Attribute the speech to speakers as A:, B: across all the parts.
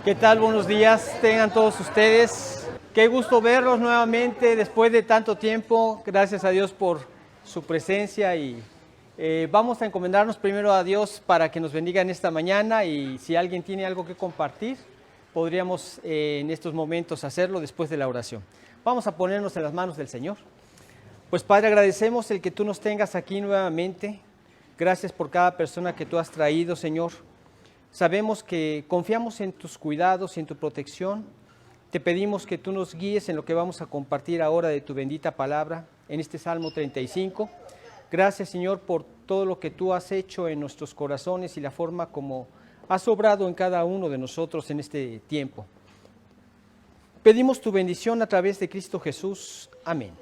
A: ¿Qué tal? Buenos días, tengan todos ustedes. Qué gusto verlos nuevamente después de tanto tiempo. Gracias a Dios por su presencia y vamos a encomendarnos primero a Dios para que nos bendiga en esta mañana, y si alguien tiene algo que compartir, podríamos en estos momentos hacerlo después de la oración. Vamos a ponernos en las manos del Señor. Pues Padre, agradecemos el que tú nos tengas aquí nuevamente. Gracias por cada persona que tú has traído, Señor. Sabemos que confiamos en tus cuidados y en tu protección. Te pedimos que tú nos guíes en lo que vamos a compartir ahora de tu bendita palabra, en este Salmo 35. Gracias, Señor, por todo lo que tú has hecho en nuestros corazones y la forma como has obrado en cada uno de nosotros en este tiempo. Pedimos tu bendición a través de Cristo Jesús. Amén.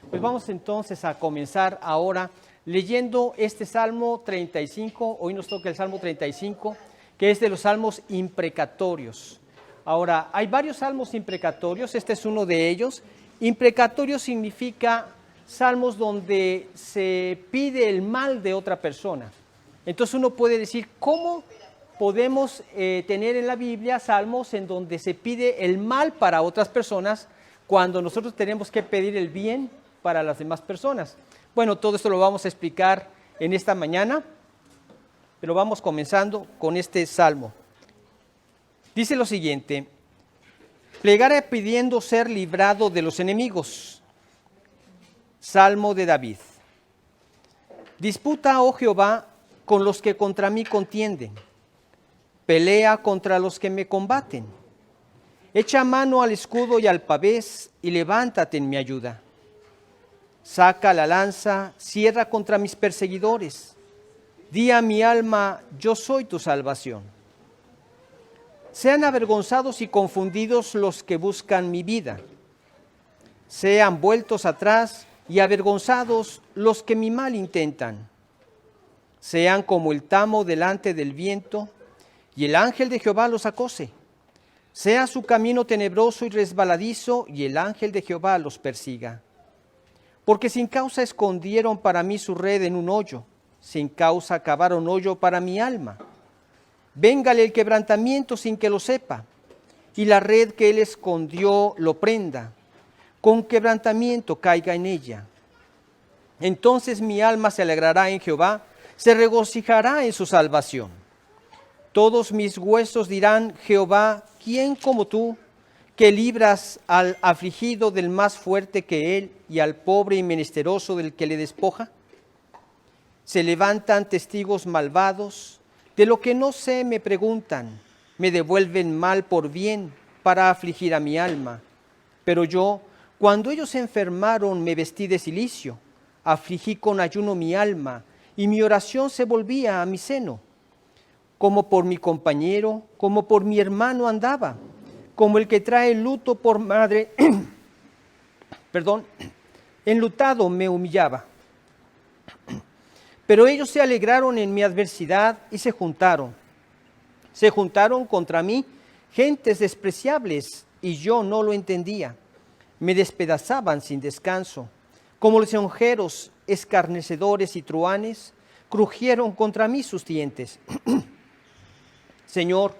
A: Pues vamos entonces a comenzar ahora leyendo este Salmo 35, hoy nos toca el Salmo 35, que es de los salmos imprecatorios. Ahora, hay varios salmos imprecatorios, este es uno de ellos. Imprecatorio significa salmos donde se pide el mal de otra persona. Entonces uno puede decir, ¿cómo podemos tener en la Biblia salmos en donde se pide el mal para otras personas cuando nosotros tenemos que pedir el bien para las demás personas? Bueno, todo esto lo vamos a explicar en esta mañana, pero vamos comenzando con este salmo. Dice lo siguiente: plegaré pidiendo ser librado de los enemigos. Salmo de David. Disputa, oh Jehová, con los que contra mí contienden. Pelea contra los que me combaten. Echa mano al escudo y al pavés, y levántate en mi ayuda. Saca la lanza, cierra contra mis perseguidores. Di a mi alma, yo soy tu salvación. Sean avergonzados y confundidos los que buscan mi vida. Sean vueltos atrás y avergonzados los que mi mal intentan. Sean como el tamo delante del viento, y el ángel de Jehová los acose. Sea su camino tenebroso y resbaladizo, y el ángel de Jehová los persiga. Porque sin causa escondieron para mí su red en un hoyo, sin causa cavaron hoyo para mi alma. Véngale el quebrantamiento sin que lo sepa, y la red que él escondió lo prenda. Con quebrantamiento caiga en ella. Entonces mi alma se alegrará en Jehová, se regocijará en su salvación. Todos mis huesos dirán, Jehová, ¿quién como tú, que libras al afligido del más fuerte que él y al pobre y menesteroso del que le despoja? Se levantan testigos malvados, de lo que no sé me preguntan, me devuelven mal por bien para afligir a mi alma. Pero yo, cuando ellos se enfermaron, me vestí de cilicio, afligí con ayuno mi alma, y mi oración se volvía a mi seno. Como por mi compañero, como por mi hermano andaba, como el que trae luto por madre, enlutado me humillaba. Pero ellos se alegraron en mi adversidad y se juntaron. Se juntaron contra mí gentes despreciables, y yo no lo entendía. Me despedazaban sin descanso. Como lisonjeros, escarnecedores y truhanes, crujieron contra mí sus dientes. Señor,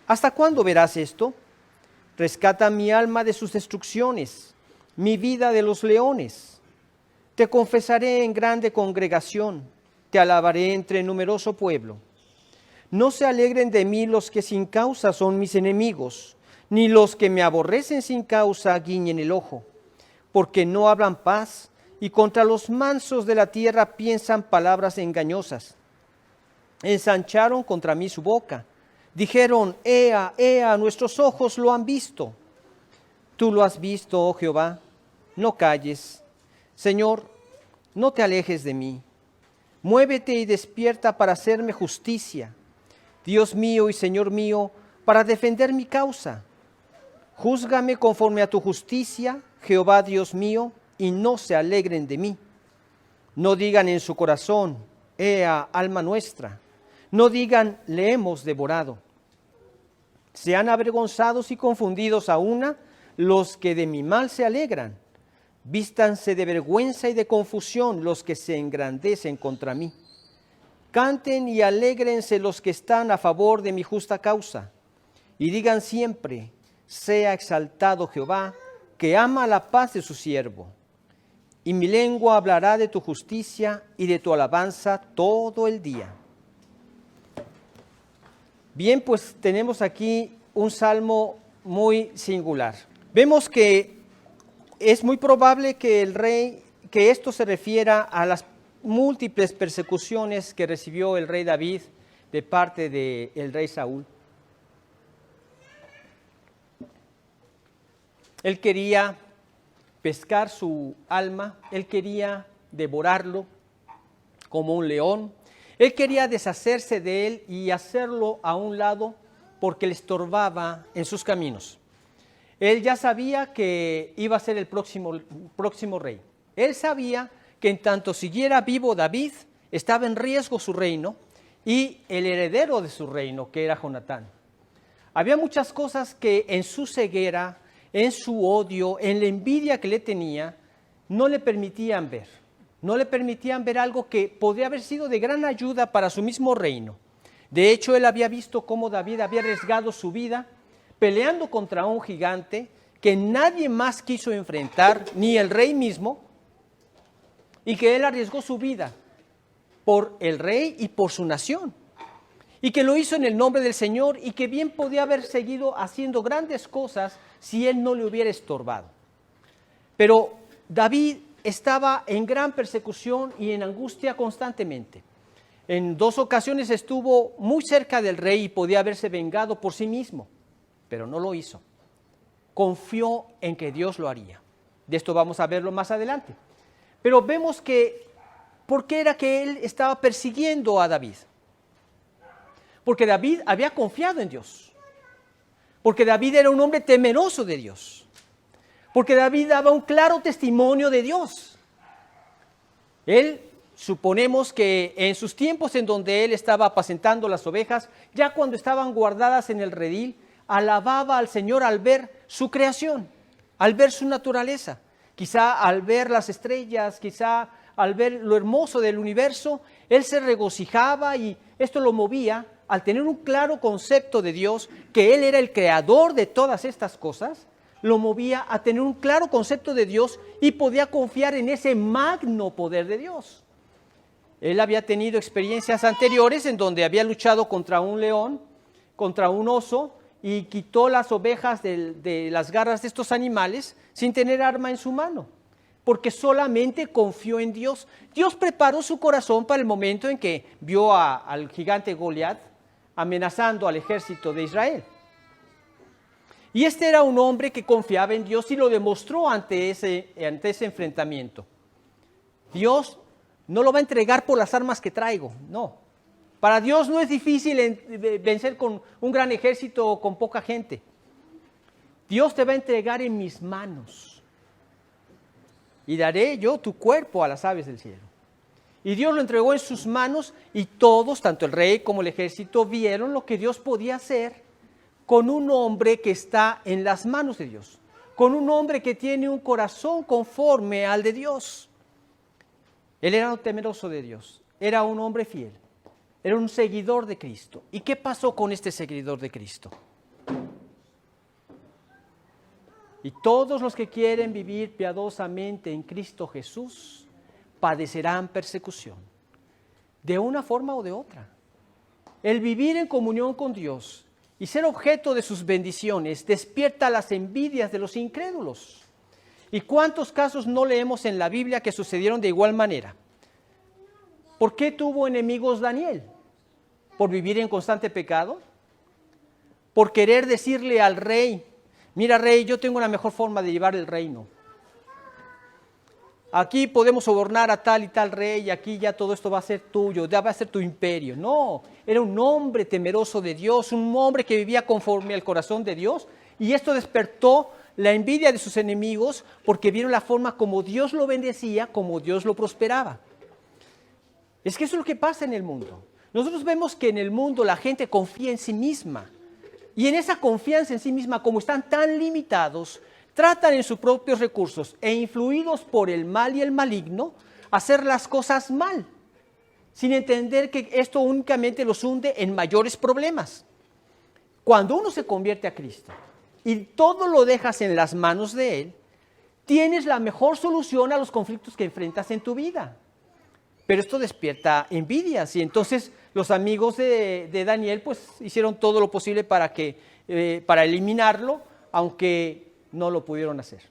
A: ¿hasta cuándo verás esto? Rescata mi alma de sus destrucciones, mi vida de los leones. Te confesaré en grande congregación, te alabaré entre numeroso pueblo. No se alegren de mí los que sin causa son mis enemigos, ni los que me aborrecen sin causa guiñen el ojo, porque no hablan paz, y contra los mansos de la tierra piensan palabras engañosas. Ensancharon contra mí su boca. Dijeron, Ea, Ea, nuestros ojos lo han visto. Tú lo has visto, oh Jehová, no calles. Señor, no te alejes de mí. Muévete y despierta para hacerme justicia. Dios mío y Señor mío, para defender mi causa. Júzgame conforme a tu justicia, Jehová Dios mío, y no se alegren de mí. No digan en su corazón, Ea, alma nuestra. No digan, le hemos devorado. Sean avergonzados y confundidos a una los que de mi mal se alegran. Vístanse de vergüenza y de confusión los que se engrandecen contra mí. Canten y alégrense los que están a favor de mi justa causa. Y digan siempre, sea exaltado Jehová, que ama la paz de su siervo. Y mi lengua hablará de tu justicia y de tu alabanza todo el día. Bien, pues tenemos aquí un salmo muy singular. Vemos que es muy probable que esto se refiera a las múltiples persecuciones que recibió el rey David de parte del rey Saúl. Él quería pescar su alma, él quería devorarlo como un león, él quería deshacerse de él y hacerlo a un lado porque le estorbaba en sus caminos. Él ya sabía que iba a ser el próximo rey. Él sabía que en tanto siguiera vivo David, estaba en riesgo su reino y el heredero de su reino, que era Jonatán. Había muchas cosas que en su ceguera, en su odio, en la envidia que le tenía, no le permitían ver. No le permitían ver algo que podría haber sido de gran ayuda para su mismo reino. De hecho, él había visto cómo David había arriesgado su vida peleando contra un gigante que nadie más quiso enfrentar, ni el rey mismo, y que él arriesgó su vida por el rey y por su nación, y que lo hizo en el nombre del Señor, y que bien podía haber seguido haciendo grandes cosas si él no le hubiera estorbado. Pero David estaba en gran persecución y en angustia constantemente. En 2 ocasiones estuvo muy cerca del rey y podía haberse vengado por sí mismo, pero no lo hizo. Confió en que Dios lo haría. De esto vamos a verlo más adelante. Pero vemos que, ¿por qué era que él estaba persiguiendo a David? Porque David había confiado en Dios. Porque David era un hombre temeroso de Dios. Porque David daba un claro testimonio de Dios. Él, suponemos que en sus tiempos en donde él estaba apacentando las ovejas, ya cuando estaban guardadas en el redil, alababa al Señor al ver su creación, al ver su naturaleza. Quizá al ver las estrellas, quizá al ver lo hermoso del universo, él se regocijaba y esto lo movía al tener un claro concepto de Dios, que él era el creador de todas estas cosas, lo movía a tener un claro concepto de Dios y podía confiar en ese magno poder de Dios. Él había tenido experiencias anteriores en donde había luchado contra un león, contra un oso, y quitó las ovejas de las garras de estos animales sin tener arma en su mano, porque solamente confió en Dios. Dios preparó su corazón para el momento en que vio al gigante Goliat amenazando al ejército de Israel. Y este era un hombre que confiaba en Dios y lo demostró ante ese enfrentamiento. Dios no lo va a entregar por las armas que traigo, no. Para Dios no es difícil vencer con un gran ejército o con poca gente. Dios te va a entregar en mis manos. Y daré yo tu cuerpo a las aves del cielo. Y Dios lo entregó en sus manos y todos, tanto el rey como el ejército, vieron lo que Dios podía hacer con un hombre que está en las manos de Dios. Con un hombre que tiene un corazón conforme al de Dios. Él era un temeroso de Dios. Era un hombre fiel. Era un seguidor de Cristo. ¿Y qué pasó con este seguidor de Cristo? Y todos los que quieren vivir piadosamente en Cristo Jesús padecerán persecución, de una forma o de otra. El vivir en comunión con Dios y ser objeto de sus bendiciones despierta las envidias de los incrédulos. ¿Y cuántos casos no leemos en la Biblia que sucedieron de igual manera? ¿Por qué tuvo enemigos Daniel? ¿Por vivir en constante pecado? ¿Por querer decirle al rey, mira rey, yo tengo una mejor forma de llevar el reino? Aquí podemos sobornar a tal y tal rey y aquí ya todo esto va a ser tuyo, ya va a ser tu imperio. No, era un hombre temeroso de Dios, un hombre que vivía conforme al corazón de Dios, y esto despertó la envidia de sus enemigos porque vieron la forma como Dios lo bendecía, como Dios lo prosperaba. Es que eso es lo que pasa en el mundo. Nosotros vemos que en el mundo la gente confía en sí misma, y en esa confianza en sí misma, como están tan limitados, tratan en sus propios recursos e influidos por el mal y el maligno, hacer las cosas mal. sin entender que esto únicamente los hunde en mayores problemas. Cuando uno se convierte a Cristo y todo lo dejas en las manos de Él, tienes la mejor solución a los conflictos que enfrentas en tu vida. Pero esto despierta envidias y entonces los amigos de Daniel pues hicieron todo lo posible para eliminarlo, aunque no lo pudieron hacer.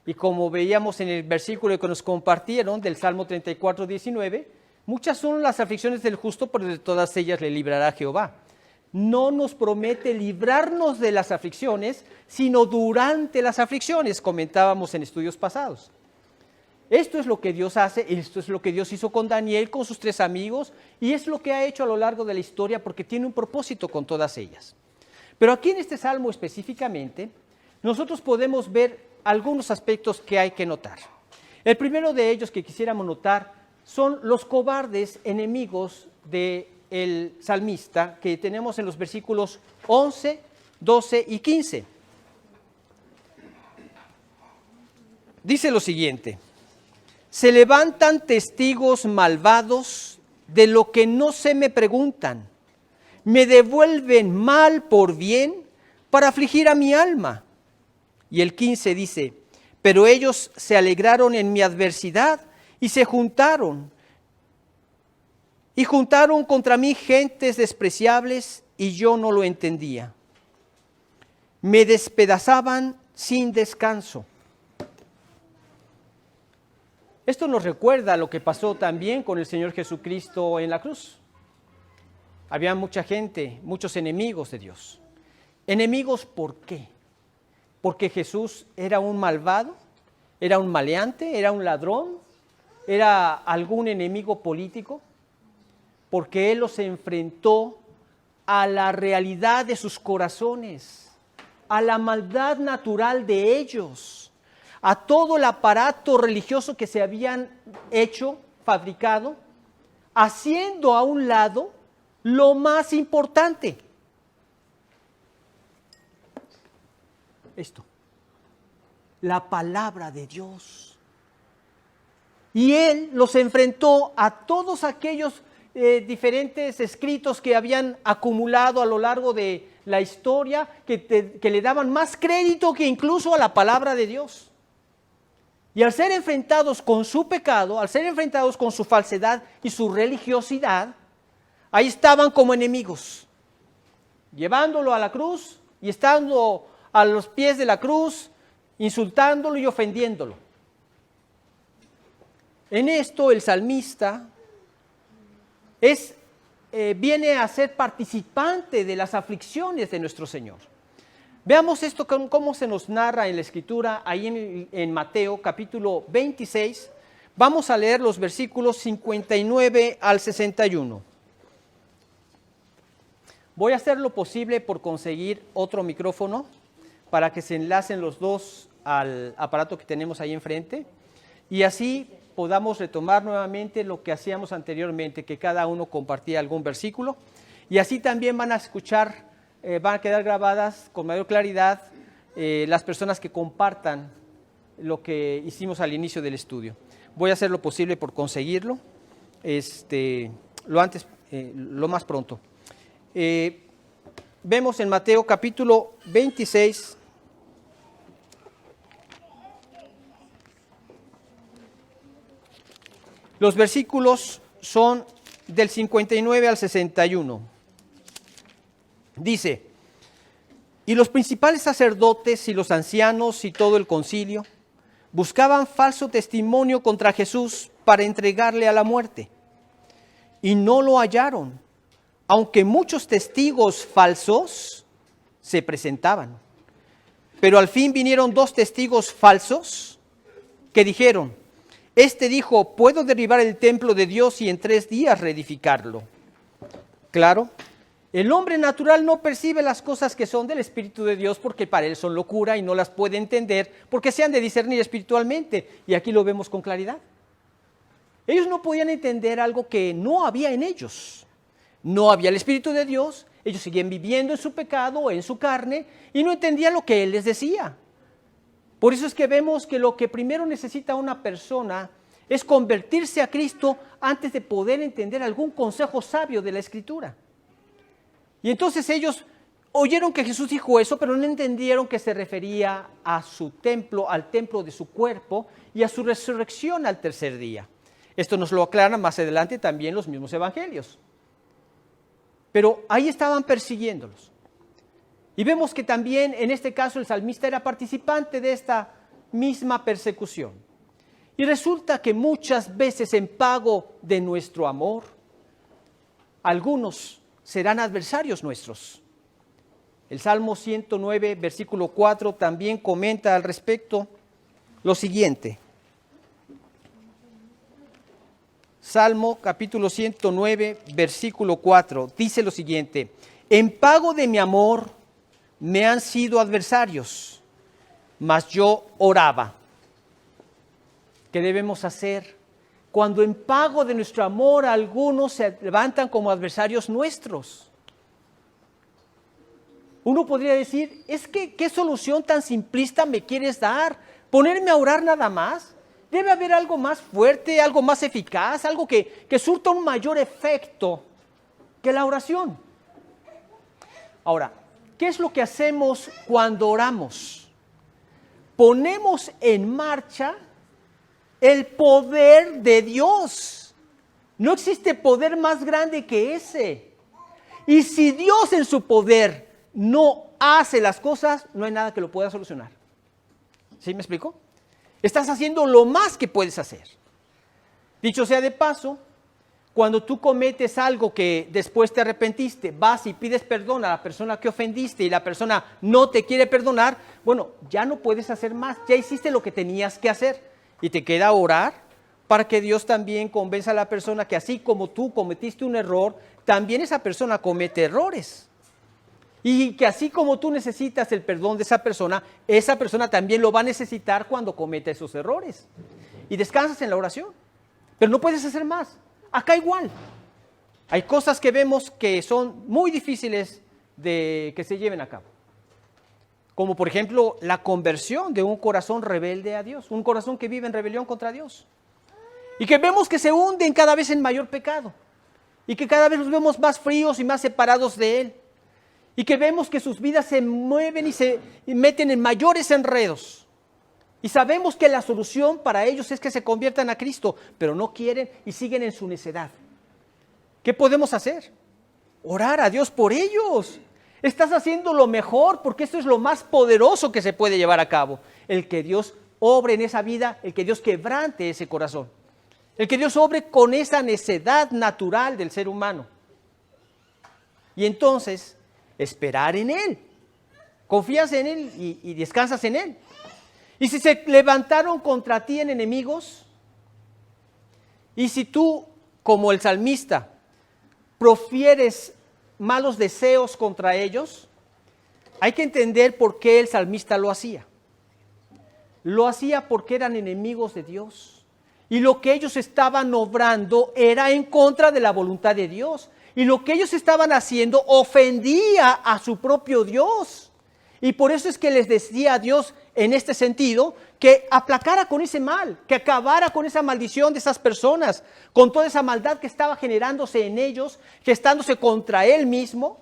A: Y como veíamos en el versículo que nos compartieron del Salmo 34, 19, muchas son las aflicciones del justo, pero de todas ellas le librará Jehová. No nos promete librarnos de las aflicciones, sino durante las aflicciones, comentábamos en estudios pasados. Esto es lo que Dios hace, esto es lo que Dios hizo con Daniel, con sus 3 amigos, y es lo que ha hecho a lo largo de la historia porque tiene un propósito con todas ellas. Pero aquí en este salmo específicamente, nosotros podemos ver algunos aspectos que hay que notar. El primero de ellos que quisiéramos notar son los cobardes enemigos del salmista que tenemos en los versículos 11, 12 y 15. Dice lo siguiente: se levantan testigos malvados de lo que no se me preguntan, me devuelven mal por bien para afligir a mi alma. Y el 15 dice: pero ellos se alegraron en mi adversidad y se juntaron contra mí gentes despreciables y yo no lo entendía. Me despedazaban sin descanso. Esto nos recuerda lo que pasó también con el Señor Jesucristo en la cruz. Había mucha gente, muchos enemigos de Dios. ¿Enemigos por qué? ¿Porque Jesús era un malvado? ¿Era un maleante? ¿Era un ladrón? ¿Era algún enemigo político? Porque Él los enfrentó a la realidad de sus corazones, a la maldad natural de ellos, a todo el aparato religioso que se habían hecho, fabricado, haciendo a un lado lo más importante. Esto, la palabra de Dios. Y Él los enfrentó a todos aquellos diferentes escritos que habían acumulado a lo largo de la historia, que le daban más crédito que incluso a la palabra de Dios. Y al ser enfrentados con su pecado, al ser enfrentados con su falsedad y su religiosidad, ahí estaban como enemigos, llevándolo a la cruz y estando a los pies de la cruz, insultándolo y ofendiéndolo. En esto el salmista viene a ser participante de las aflicciones de nuestro Señor. Veamos esto cómo se nos narra en la Escritura, ahí en Mateo capítulo 26. Vamos a leer los versículos 59 al 61. Voy a hacer lo posible por conseguir otro micrófono para que se enlacen los dos al aparato que tenemos ahí enfrente y así podamos retomar nuevamente lo que hacíamos anteriormente, que cada uno compartía algún versículo, y así también van a escuchar, van a quedar grabadas con mayor claridad las personas que compartan lo que hicimos al inicio del estudio. Voy a hacer lo posible por conseguirlo, lo más pronto. Vemos en Mateo capítulo 26, los versículos son del 59 al 61. Dice: y los principales sacerdotes y los ancianos y todo el concilio buscaban falso testimonio contra Jesús para entregarle a la muerte. Y no lo hallaron, aunque muchos testigos falsos se presentaban. Pero al fin vinieron 2 testigos falsos que dijeron: este dijo, puedo derribar el templo de Dios y en 3 días reedificarlo. Claro, el hombre natural no percibe las cosas que son del Espíritu de Dios porque para él son locura y no las puede entender porque se han de discernir espiritualmente. Y aquí lo vemos con claridad. Ellos no podían entender algo que no había en ellos. No había el Espíritu de Dios, ellos seguían viviendo en su pecado, en su carne, y no entendían lo que Él les decía. Por eso es que vemos que lo que primero necesita una persona es convertirse a Cristo antes de poder entender algún consejo sabio de la Escritura. Y entonces ellos oyeron que Jesús dijo eso, pero no entendieron que se refería a su templo, al templo de su cuerpo y a su resurrección al tercer día. Esto nos lo aclaran más adelante también los mismos evangelios. Pero ahí estaban persiguiéndolos. Y vemos que también en este caso el salmista era participante de esta misma persecución. Y resulta que muchas veces en pago de nuestro amor, algunos serán adversarios nuestros. El Salmo 109, versículo 4, también comenta al respecto lo siguiente. Salmo capítulo 109, versículo 4, dice lo siguiente: en pago de mi amor me han sido adversarios, mas yo oraba. ¿Qué debemos hacer cuando en pago de nuestro amor algunos se levantan como adversarios nuestros? Uno podría decir, es que ¿qué solución tan simplista me quieres dar? ¿Ponerme a orar nada más? Debe haber algo más fuerte, algo más eficaz, algo que surta un mayor efecto que la oración. Ahora, ¿qué es lo que hacemos cuando oramos? Ponemos en marcha el poder de Dios. No existe poder más grande que ese. Y si Dios en su poder no hace las cosas, no hay nada que lo pueda solucionar. ¿Sí me explico? Estás haciendo lo más que puedes hacer. Dicho sea de paso, cuando tú cometes algo que después te arrepentiste, vas y pides perdón a la persona que ofendiste y la persona no te quiere perdonar, bueno, ya no puedes hacer más, ya hiciste lo que tenías que hacer. Y te queda orar para que Dios también convenza a la persona que así como tú cometiste un error, también esa persona comete errores. Y que así como tú necesitas el perdón de esa persona también lo va a necesitar cuando cometa esos errores. Y descansas en la oración, pero no puedes hacer más. Acá igual. Hay cosas que vemos que son muy difíciles de que se lleven a cabo. Como por ejemplo la conversión de un corazón rebelde a Dios, un corazón que vive en rebelión contra Dios. Y que vemos que se hunden cada vez en mayor pecado. Y que cada vez los vemos más fríos y más separados de Él. Y que vemos que sus vidas se mueven y se meten en mayores enredos. Y sabemos que la solución para ellos es que se conviertan a Cristo, pero no quieren y siguen en su necedad. ¿Qué podemos hacer? Orar a Dios por ellos. Estás haciendo lo mejor porque esto es lo más poderoso que se puede llevar a cabo. El que Dios obre en esa vida, el que Dios quebrante ese corazón. El que Dios obre con esa necedad natural del ser humano. Y entonces, esperar en Él. Confías en Él y descansas en Él. Y si se levantaron contra ti en enemigos, y si tú, como el salmista, profieres malos deseos contra ellos, hay que entender por qué el salmista lo hacía. Lo hacía porque eran enemigos de Dios. Y lo que ellos estaban obrando era en contra de la voluntad de Dios. Y lo que ellos estaban haciendo ofendía a su propio Dios. Y por eso es que les decía a Dios en este sentido que aplacara con ese mal, que acabara con esa maldición de esas personas, con toda esa maldad que estaba generándose en ellos, gestándose contra Él mismo,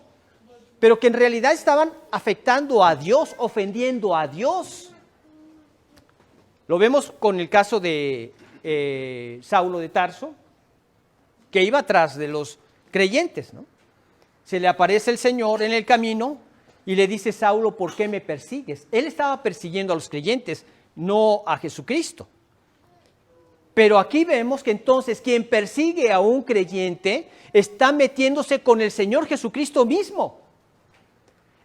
A: pero que en realidad estaban afectando a Dios, ofendiendo a Dios. Lo vemos con el caso de Saulo de Tarso, que iba atrás de los creyentes, ¿no? Se le aparece el Señor en el camino y le dice: Saulo, ¿por qué me persigues? Él estaba persiguiendo a los creyentes, no a Jesucristo. Pero aquí vemos que entonces quien persigue a un creyente está metiéndose con el Señor Jesucristo mismo.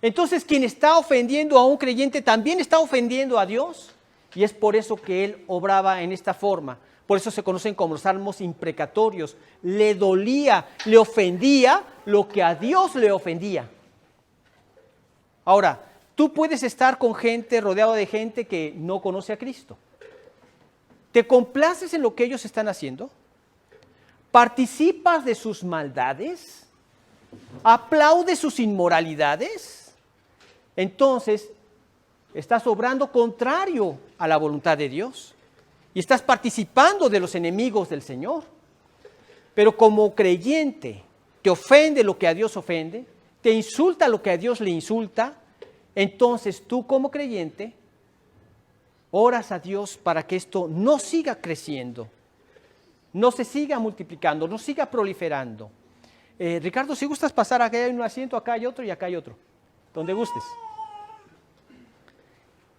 A: Entonces quien está ofendiendo a un creyente también está ofendiendo a Dios. Y es por eso que él obraba en esta forma. Por eso se conocen como los salmos imprecatorios. Le dolía, le ofendía lo que a Dios le ofendía. Ahora, tú puedes estar con gente, rodeado de gente que no conoce a Cristo. ¿Te complaces en lo que ellos están haciendo? ¿Participas de sus maldades? ¿Aplaudes sus inmoralidades? Entonces, estás obrando contrario a la voluntad de Dios. y estás participando de los enemigos del Señor. Pero como creyente, te ofende lo que a Dios ofende, te insulta lo que a Dios le insulta, entonces tú como creyente oras a Dios para que esto no siga creciendo, no se siga multiplicando, no siga proliferando. Ricardo, si gustas pasar, acá hay un asiento, acá hay otro y acá hay otro, donde gustes.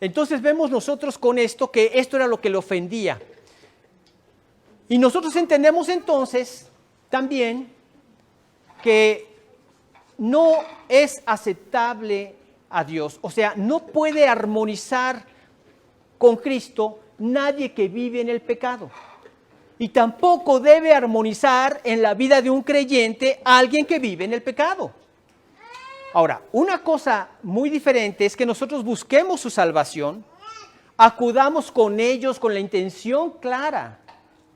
A: Entonces vemos nosotros con esto que esto era lo que le ofendía. Y nosotros entendemos entonces también que no es aceptable a Dios, o sea, no puede armonizar con Cristo nadie que vive en el pecado. Y tampoco debe armonizar en la vida de un creyente alguien que vive en el pecado. Ahora, una cosa muy diferente es que nosotros busquemos su salvación, acudamos con ellos con la intención clara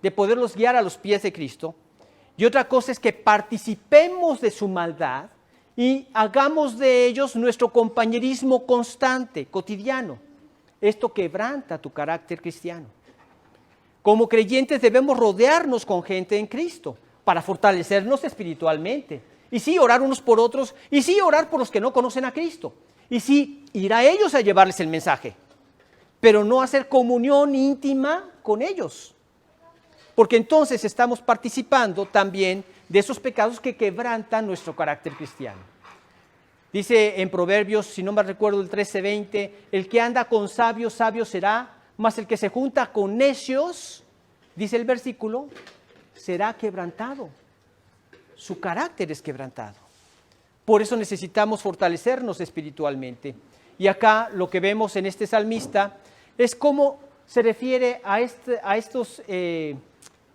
A: de poderlos guiar a los pies de Cristo. Y otra cosa es que participemos de su maldad y hagamos de ellos nuestro compañerismo constante, cotidiano. Esto quebranta tu carácter cristiano. Como creyentes debemos rodearnos con gente en Cristo para fortalecernos espiritualmente. Y sí, orar unos por otros, y sí, orar por los que no conocen a Cristo. Y sí, ir a ellos a llevarles el mensaje, pero no hacer comunión íntima con ellos. Porque entonces estamos participando también de esos pecados que quebrantan nuestro carácter cristiano. Dice en Proverbios, si no me recuerdo, el 13:20, el que anda con sabios, sabio será, mas el que se junta con necios, dice el versículo, será quebrantado. Su carácter es quebrantado. Por eso necesitamos fortalecernos espiritualmente. Y acá lo que vemos en este salmista es cómo se refiere a estos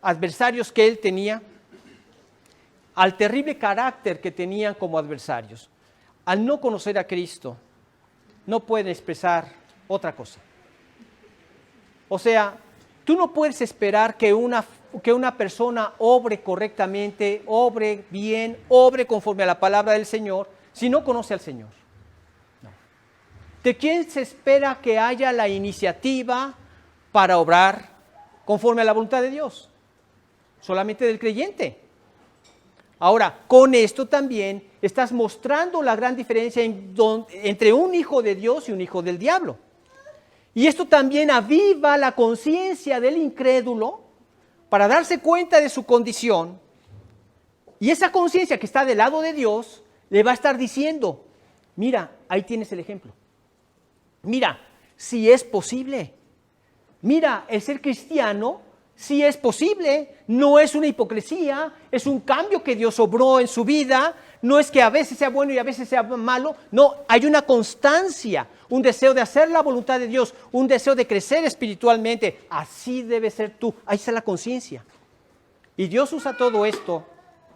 A: adversarios que él tenía, al terrible carácter que tenían como adversarios. Al no conocer a Cristo, no pueden expresar otra cosa. O sea, tú no puedes esperar que una persona obre correctamente, obre bien, obre conforme a la palabra del Señor, si no conoce al Señor. No. ¿De quién se espera que haya la iniciativa para obrar conforme a la voluntad de Dios? Solamente del creyente. Ahora, con esto también estás mostrando la gran diferencia entre un hijo de Dios y un hijo del diablo. Y esto también aviva la conciencia del incrédulo para darse cuenta de su condición. Y esa conciencia que está del lado de Dios le va a estar diciendo, mira, ahí tienes el ejemplo. Mira, si es posible. Mira, el ser cristiano sí es posible, no es una hipocresía, es un cambio que Dios obró en su vida, no es que a veces sea bueno y a veces sea malo, no, hay una constancia, un deseo de hacer la voluntad de Dios, un deseo de crecer espiritualmente, así debe ser tú, ahí está la conciencia. Y Dios usa todo esto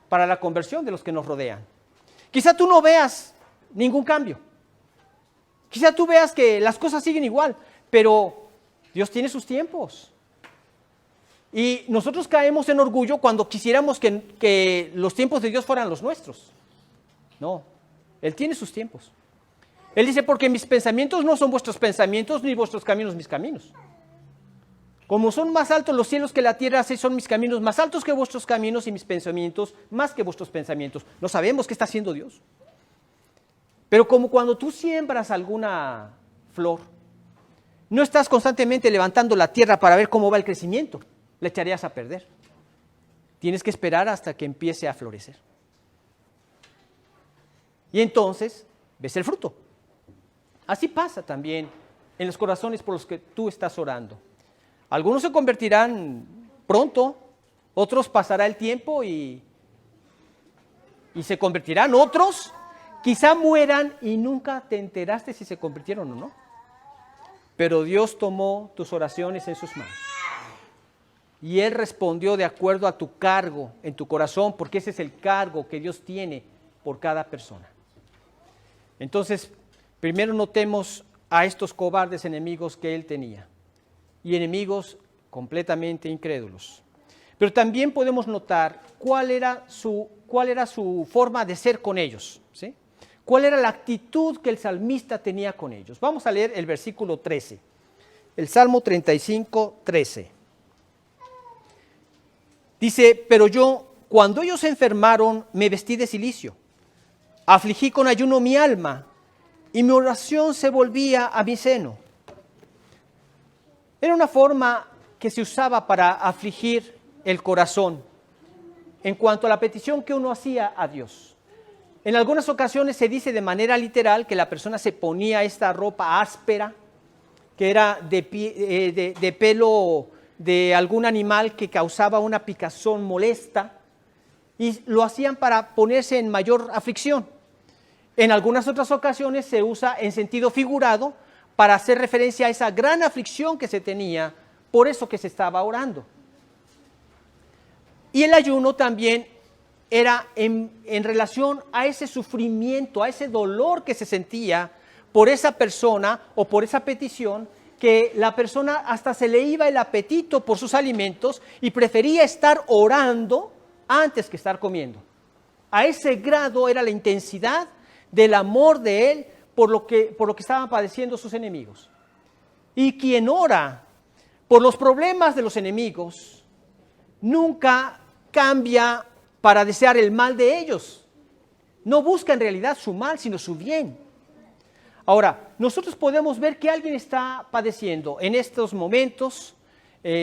A: para la conversión de los que nos rodean. Quizá tú no veas ningún cambio, quizá tú veas que las cosas siguen igual, pero Dios tiene sus tiempos. Y nosotros caemos en orgullo cuando quisiéramos que los tiempos de Dios fueran los nuestros. No, Él tiene sus tiempos. Él dice, porque mis pensamientos no son vuestros pensamientos, ni vuestros caminos mis caminos. Como son más altos los cielos que la tierra, así son mis caminos más altos que vuestros caminos y mis pensamientos más que vuestros pensamientos. No sabemos qué está haciendo Dios. Pero como cuando tú siembras alguna flor, no estás constantemente levantando la tierra para ver cómo va el crecimiento. La echarías a perder. Tienes que esperar hasta que empiece a florecer. Y entonces ves el fruto. Así pasa también en los corazones por los que tú estás orando. Algunos se convertirán pronto, otros pasará el tiempo y se convertirán, otros quizá mueran y nunca te enteraste si se convirtieron o no. Pero Dios tomó tus oraciones en sus manos. Y Él respondió de acuerdo a tu cargo en tu corazón, porque ese es el cargo que Dios tiene por cada persona. Entonces, primero notemos a estos cobardes enemigos que Él tenía, y enemigos completamente incrédulos. Pero también podemos notar cuál era su forma de ser con ellos, ¿sí? ¿Cuál era la actitud que el salmista tenía con ellos? Vamos a leer el versículo 13, el Salmo 35, 13. Dice, pero yo, cuando ellos se enfermaron, me vestí de cilicio. Afligí con ayuno mi alma, y mi oración se volvía a mi seno. Era una forma que se usaba para afligir el corazón en cuanto a la petición que uno hacía a Dios. En algunas ocasiones se dice de manera literal que la persona se ponía esta ropa áspera, que era de pelo de algún animal que causaba una picazón molesta, y lo hacían para ponerse en mayor aflicción. En algunas otras ocasiones se usa en sentido figurado para hacer referencia a esa gran aflicción que se tenía, por eso que se estaba orando. Y el ayuno también era en relación a ese sufrimiento, a ese dolor que se sentía por esa persona o por esa petición, que la persona hasta se le iba el apetito por sus alimentos y prefería estar orando antes que estar comiendo. A ese grado era la intensidad del amor de él por lo que estaban padeciendo sus enemigos. Y quien ora por los problemas de los enemigos nunca cambia para desear el mal de ellos. No busca en realidad su mal, sino su bien. Ahora, nosotros podemos ver que alguien está padeciendo en estos momentos.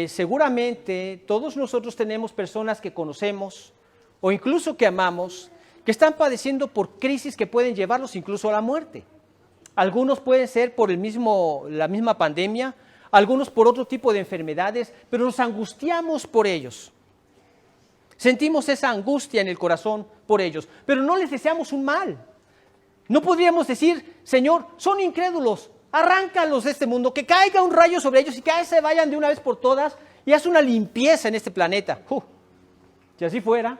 A: Seguramente todos nosotros tenemos personas que conocemos o incluso que amamos, que están padeciendo por crisis que pueden llevarlos incluso a la muerte. Algunos pueden ser por la misma pandemia, algunos por otro tipo de enfermedades, pero nos angustiamos por ellos. Sentimos esa angustia en el corazón por ellos, pero no les deseamos un mal. No podríamos decir, Señor, son incrédulos, arráncalos de este mundo, que caiga un rayo sobre ellos y que se vayan de una vez por todas y haz una limpieza en este planeta. Si así fuera,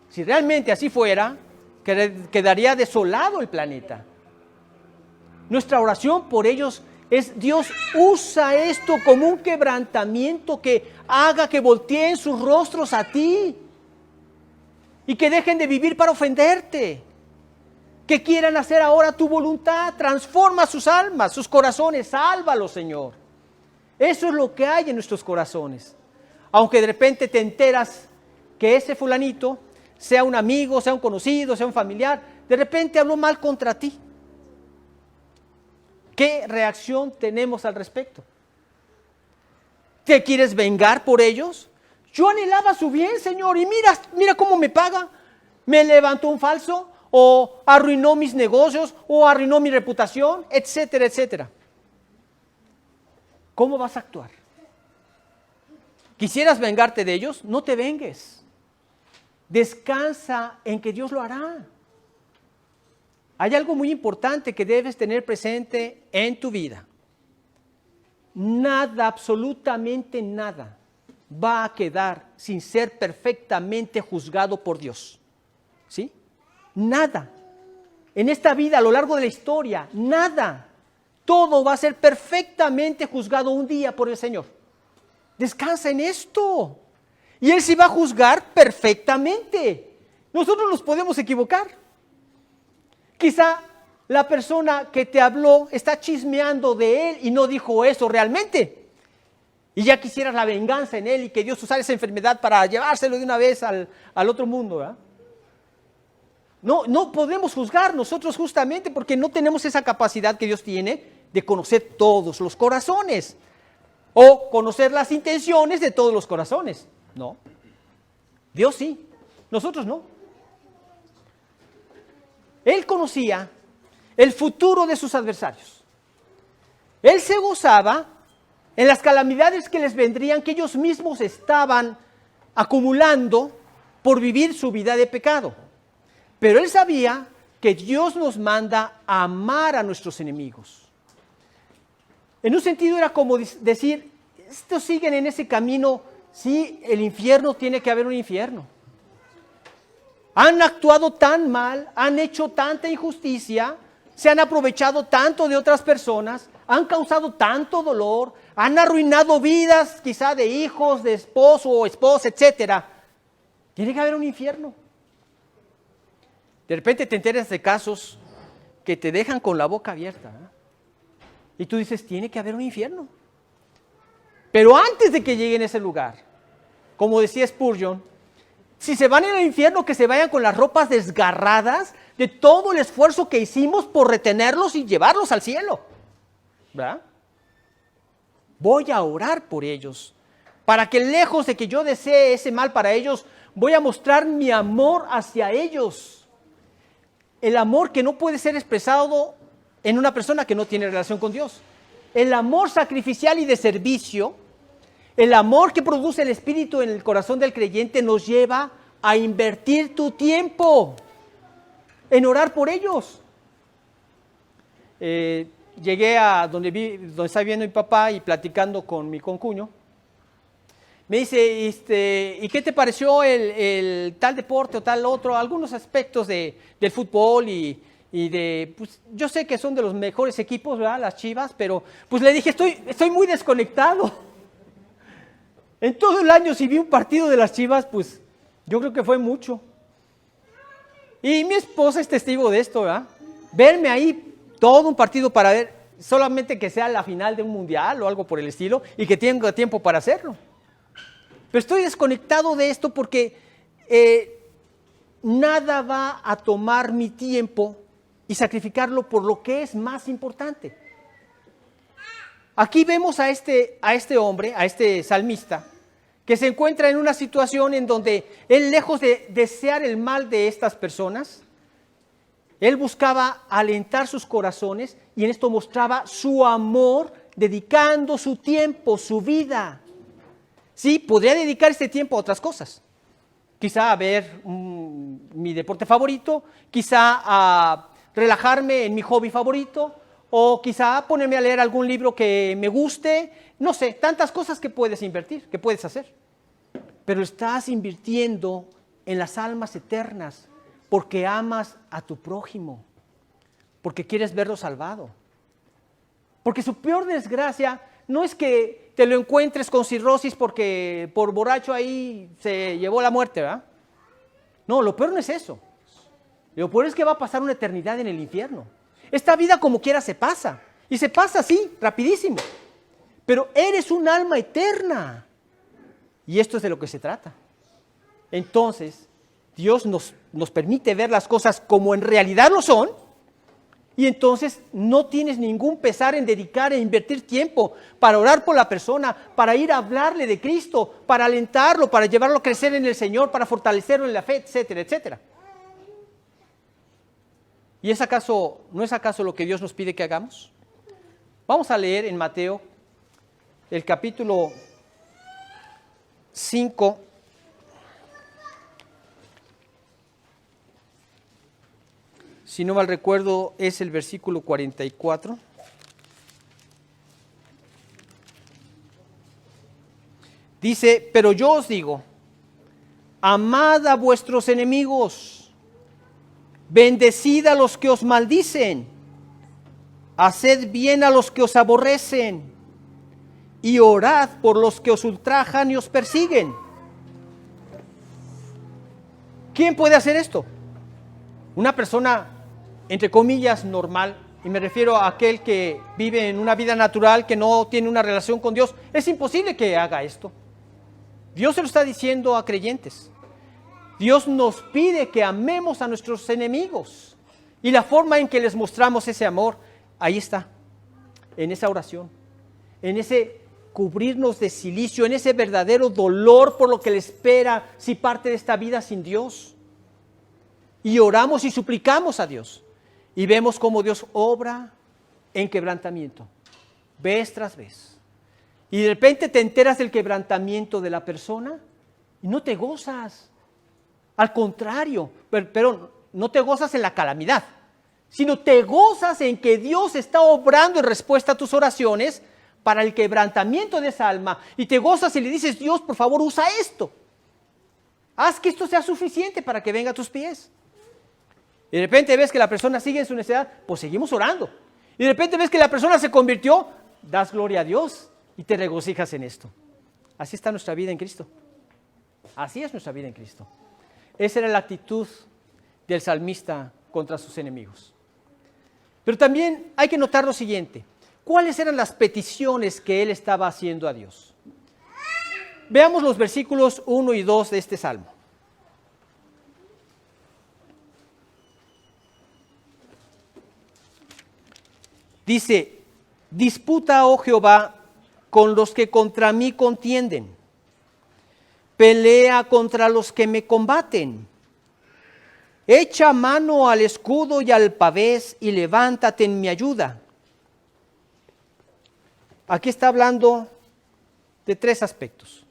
A: si realmente así fuera, quedaría desolado el planeta. Nuestra oración por ellos es: Dios, usa esto como un quebrantamiento que haga que volteen sus rostros a ti y que dejen de vivir para ofenderte, que quieran hacer ahora tu voluntad. Transforma sus almas, sus corazones, sálvalos, Señor. Eso es lo que hay en nuestros corazones. Aunque de repente te enteras que ese fulanito, sea un amigo, sea un conocido, sea un familiar, de repente habló mal contra ti. ¿Qué reacción tenemos al respecto? ¿Te quieres vengar por ellos? Yo anhelaba su bien, Señor, y mira cómo me paga. Me levantó un falso, o arruinó mis negocios, o arruinó mi reputación, etcétera, etcétera. ¿Cómo vas a actuar? ¿Quisieras vengarte de ellos? No te vengues. Descansa en que Dios lo hará. Hay algo muy importante que debes tener presente en tu vida. Nada, absolutamente nada, va a quedar sin ser perfectamente juzgado por Dios. ¿Sí? Nada. En esta vida, a lo largo de la historia, nada. Todo va a ser perfectamente juzgado un día por el Señor. Descansa en esto. Y Él sí va a juzgar perfectamente. Nosotros nos podemos equivocar. Quizá la persona que te habló está chismeando de él y no dijo eso realmente. Y ya quisieras la venganza en él y que Dios usara esa enfermedad para llevárselo de una vez al otro mundo, ¿verdad? No podemos juzgar nosotros justamente porque no tenemos esa capacidad que Dios tiene de conocer todos los corazones o conocer las intenciones de todos los corazones. No. Dios sí, nosotros no. Él conocía el futuro de sus adversarios. Él se gozaba en las calamidades que les vendrían, que ellos mismos estaban acumulando por vivir su vida de pecado. Pero él sabía que Dios nos manda a amar a nuestros enemigos. En un sentido era como decir, estos siguen en ese camino, sí, el infierno, tiene que haber un infierno. Han actuado tan mal, han hecho tanta injusticia, se han aprovechado tanto de otras personas, han causado tanto dolor, han arruinado vidas quizá de hijos, de esposo o esposa, etc. Tiene que haber un infierno. De repente te enteras de casos que te dejan con la boca abierta, ¿eh? Y tú dices, tiene que haber un infierno. Pero antes de que lleguen a ese lugar, como decía Spurgeon, Si se van al infierno, que se vayan con las ropas desgarradas de todo el esfuerzo que hicimos por retenerlos y llevarlos al cielo. ¿Verdad? Voy a orar por ellos, para que lejos de que yo desee ese mal para ellos, voy a mostrar mi amor hacia ellos. El amor que no puede ser expresado en una persona que no tiene relación con Dios. El amor sacrificial y de servicio, el amor que produce el Espíritu en el corazón del creyente nos lleva a invertir tu tiempo en orar por ellos. Llegué a donde está viviendo mi papá y platicando con mi concuño. Me dice, ¿y qué te pareció el tal deporte o tal otro? Algunos aspectos del fútbol y pues yo sé que son de los mejores equipos, ¿verdad? Las Chivas, pero pues le dije, estoy muy desconectado. En todo el año, si vi un partido de las Chivas, pues yo creo que fue mucho. Y mi esposa es testigo de esto, ¿verdad? Verme ahí todo un partido para ver, solamente que sea la final de un mundial o algo por el estilo, y que tenga tiempo para hacerlo. Pero estoy desconectado de esto porque nada va a tomar mi tiempo y sacrificarlo por lo que es más importante. Aquí vemos a este hombre, a este salmista, que se encuentra en una situación en donde él, lejos de desear el mal de estas personas, él buscaba alentar sus corazones y en esto mostraba su amor, dedicando su tiempo, su vida. Sí, podría dedicar este tiempo a otras cosas. Quizá a ver mi deporte favorito, quizá a relajarme en mi hobby favorito, o quizá ponerme a leer algún libro que me guste. No sé, tantas cosas que puedes invertir, que puedes hacer. Pero estás invirtiendo en las almas eternas porque amas a tu prójimo, porque quieres verlo salvado. Porque su peor desgracia no es que te lo encuentres con cirrosis porque por borracho ahí se llevó la muerte, ¿verdad? No, lo peor no es eso. Lo peor es que va a pasar una eternidad en el infierno. Esta vida como quiera se pasa. Y se pasa así, rapidísimo. Pero eres un alma eterna. Y esto es de lo que se trata. Entonces, Dios nos permite ver las cosas como en realidad lo son. Y entonces no tienes ningún pesar en dedicar e invertir tiempo para orar por la persona, para ir a hablarle de Cristo, para alentarlo, para llevarlo a crecer en el Señor, para fortalecerlo en la fe, etcétera, etcétera. ¿Y no es acaso lo que Dios nos pide que hagamos? Vamos a leer en Mateo el capítulo 5. Si no mal recuerdo, es el versículo 44. Dice, pero yo os digo, amad a vuestros enemigos, bendecid a los que os maldicen, haced bien a los que os aborrecen, y orad por los que os ultrajan y os persiguen. ¿Quién puede hacer esto? Una persona, entre comillas, normal, y me refiero a aquel que vive en una vida natural, que no tiene una relación con Dios. Es imposible que haga esto. Dios se lo está diciendo a creyentes. Dios nos pide que amemos a nuestros enemigos. Y la forma en que les mostramos ese amor, ahí está, en esa oración, en ese cubrirnos de cilicio, en ese verdadero dolor por lo que le espera si parte de esta vida sin Dios. Y oramos y suplicamos a Dios. Y vemos cómo Dios obra en quebrantamiento, vez tras vez. Y de repente te enteras del quebrantamiento de la persona y no te gozas. Al contrario, pero no te gozas en la calamidad, sino te gozas en que Dios está obrando en respuesta a tus oraciones para el quebrantamiento de esa alma. Y te gozas y le dices, Dios, por favor, usa esto. Haz que esto sea suficiente para que venga a tus pies. Y de repente ves que la persona sigue en su necesidad, pues seguimos orando. Y de repente ves que la persona se convirtió, das gloria a Dios y te regocijas en esto. Así está nuestra vida en Cristo. Así es nuestra vida en Cristo. Esa era la actitud del salmista contra sus enemigos. Pero también hay que notar lo siguiente. ¿Cuáles eran las peticiones que él estaba haciendo a Dios? Veamos los versículos 1 y 2 de este salmo. Dice, disputa, oh Jehová, con los que contra mí contienden. Pelea contra los que me combaten. Echa mano al escudo y al pavés y levántate en mi ayuda. Aquí está hablando de tres aspectos.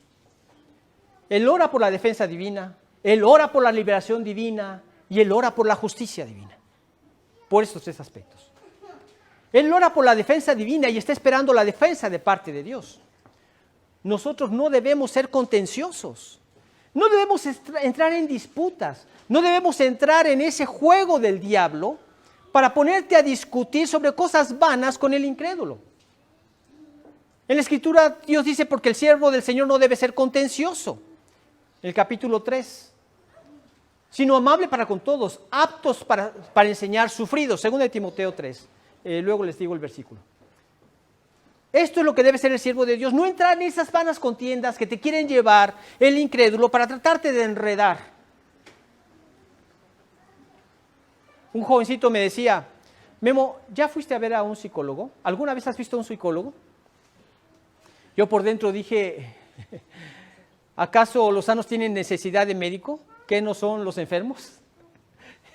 A: Él ora por la defensa divina, él ora por la liberación divina y él ora por la justicia divina. Por estos tres aspectos. Él ora por la defensa divina y está esperando la defensa de parte de Dios. Nosotros no debemos ser contenciosos, no debemos entrar en disputas, no debemos entrar en ese juego del diablo para ponerte a discutir sobre cosas vanas con el incrédulo. En la Escritura Dios dice, porque el siervo del Señor no debe ser contencioso. En el capítulo 3. Sino amable para con todos, aptos para enseñar, sufridos, según de Timoteo 3. Luego les digo el versículo. Esto es lo que debe ser el siervo de Dios, no entrar en esas vanas contiendas que te quieren llevar el incrédulo para tratarte de enredar. Un jovencito me decía, Memo, ¿ya fuiste a ver a un psicólogo? ¿Alguna vez has visto a un psicólogo? Yo por dentro dije, ¿acaso los sanos tienen necesidad de médico? ¿Qué no son los enfermos?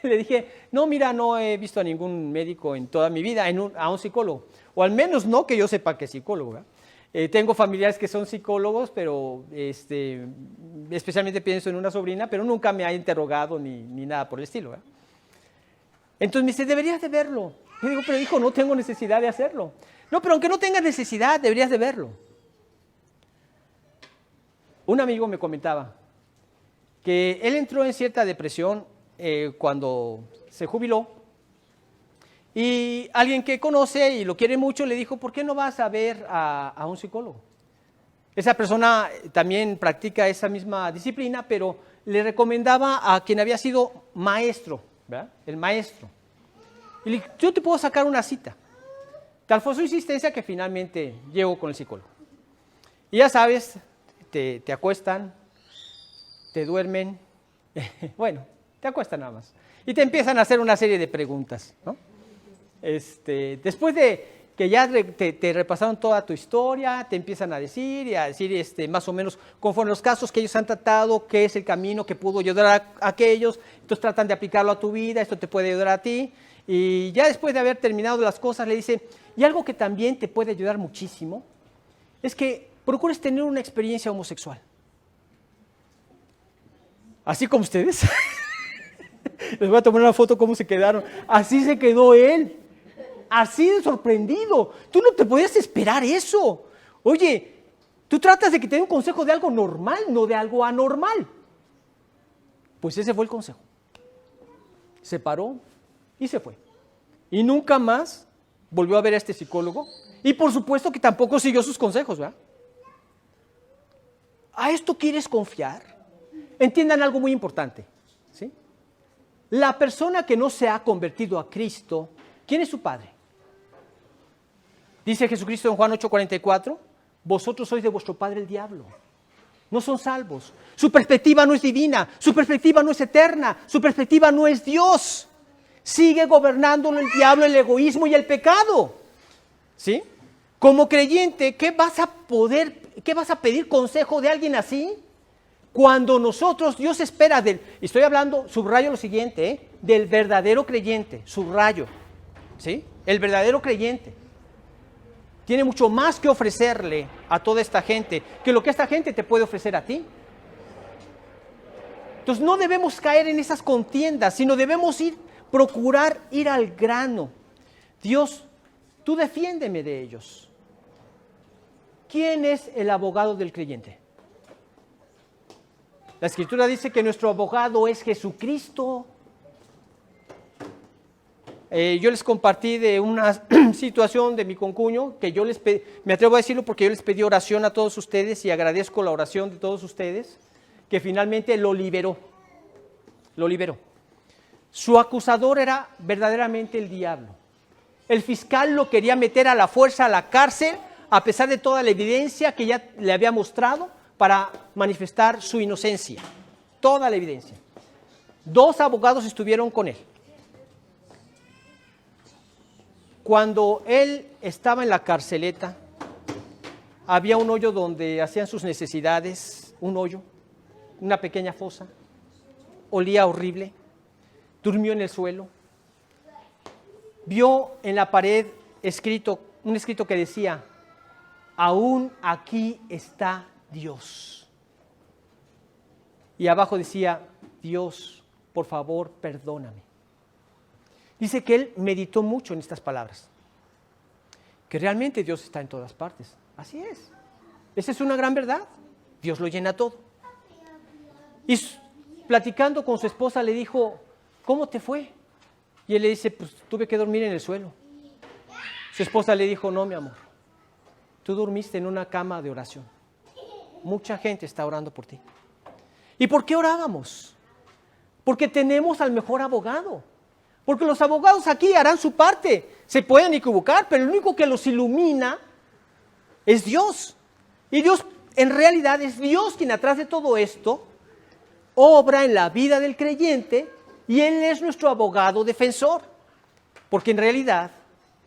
A: Le dije, no, mira, no he visto a ningún médico en toda mi vida, a un psicólogo. O al menos no que yo sepa que es psicólogo. Tengo familiares que son psicólogos, pero especialmente pienso en una sobrina, pero nunca me ha interrogado ni nada por el estilo. Entonces me dice, deberías de verlo. Yo digo, pero hijo, no tengo necesidad de hacerlo. No, pero aunque no tengas necesidad, deberías de verlo. Un amigo me comentaba que él entró en cierta depresión cuando se jubiló y alguien que conoce y lo quiere mucho le dijo, ¿por qué no vas a ver a un psicólogo? Esa persona también practica esa misma disciplina, pero le recomendaba a quien había sido maestro, ¿verdad? El maestro. Y le dije, yo te puedo sacar una cita. Tal fue su insistencia que finalmente llegó con el psicólogo. Y ya sabes, te acuestan, te duermen, bueno, te acuestan nada más. Y te empiezan a hacer una serie de preguntas, ¿no? Después de que ya te repasaron toda tu historia, te empiezan a decir más o menos conforme los casos que ellos han tratado, qué es el camino que pudo ayudar a aquellos, entonces tratan de aplicarlo a tu vida, esto te puede ayudar a ti, y ya después de haber terminado las cosas le dice, y algo que también te puede ayudar muchísimo, es que procures tener una experiencia homosexual. Así como ustedes. Les voy a tomar una foto cómo se quedaron. Así se quedó él. Así de sorprendido. Tú no te podías esperar eso. Oye, tú tratas de que te dé un consejo de algo normal, no de algo anormal. Pues ese fue el consejo. Se paró y se fue. Y nunca más volvió a ver a este psicólogo. Y por supuesto que tampoco siguió sus consejos, ¿verdad? ¿A esto quieres confiar? Entiendan algo muy importante, ¿sí? La persona que no se ha convertido a Cristo, ¿quién es su padre? Dice Jesucristo en Juan 8:44, vosotros sois de vuestro padre el diablo. No son salvos. Su perspectiva no es divina, su perspectiva no es eterna, su perspectiva no es Dios. Sigue gobernándolo el diablo, el egoísmo y el pecado, ¿sí? Como creyente, ¿qué vas a pedir consejo de alguien así? Cuando nosotros, Dios espera estoy hablando, subrayo lo siguiente, del verdadero creyente, subrayo, ¿sí? El verdadero creyente tiene mucho más que ofrecerle a toda esta gente que lo que esta gente te puede ofrecer a ti. Entonces no debemos caer en esas contiendas, sino debemos procurar ir al grano. Dios, tú defiéndeme de ellos. ¿Quién es el abogado del creyente? La Escritura dice que nuestro abogado es Jesucristo. Yo les compartí de una situación de mi concuño, que me atrevo a decirlo porque yo les pedí oración a todos ustedes y agradezco la oración de todos ustedes, que finalmente lo liberó. Lo liberó. Su acusador era verdaderamente el diablo. El fiscal lo quería meter a la fuerza a la cárcel, a pesar de toda la evidencia que ya le había mostrado, para manifestar su inocencia, toda la evidencia. 2 abogados estuvieron con él. cuando él estaba en la carceleta, había un hoyo donde hacían sus necesidades, un hoyo, una pequeña fosa, olía horrible, durmió en el suelo, vio en la pared un escrito que decía, aún aquí está Dios. Y abajo decía, Dios, por favor, perdóname. Dice que él meditó mucho en estas palabras, que realmente Dios está en todas partes. Así es. Esa es una gran verdad. Dios lo llena todo. Y platicando con su esposa le dijo, ¿cómo te fue? Y él le dice, pues tuve que dormir en el suelo. Su esposa le dijo, no, mi amor, tú dormiste en una cama de oración. Mucha gente está orando por ti. ¿Y por qué orábamos? Porque tenemos al mejor abogado. Porque los abogados aquí harán su parte. Se pueden equivocar, pero el único que los ilumina es Dios. Y Dios, en realidad, es Dios quien atrás de todo esto obra en la vida del creyente y Él es nuestro abogado defensor. Porque en realidad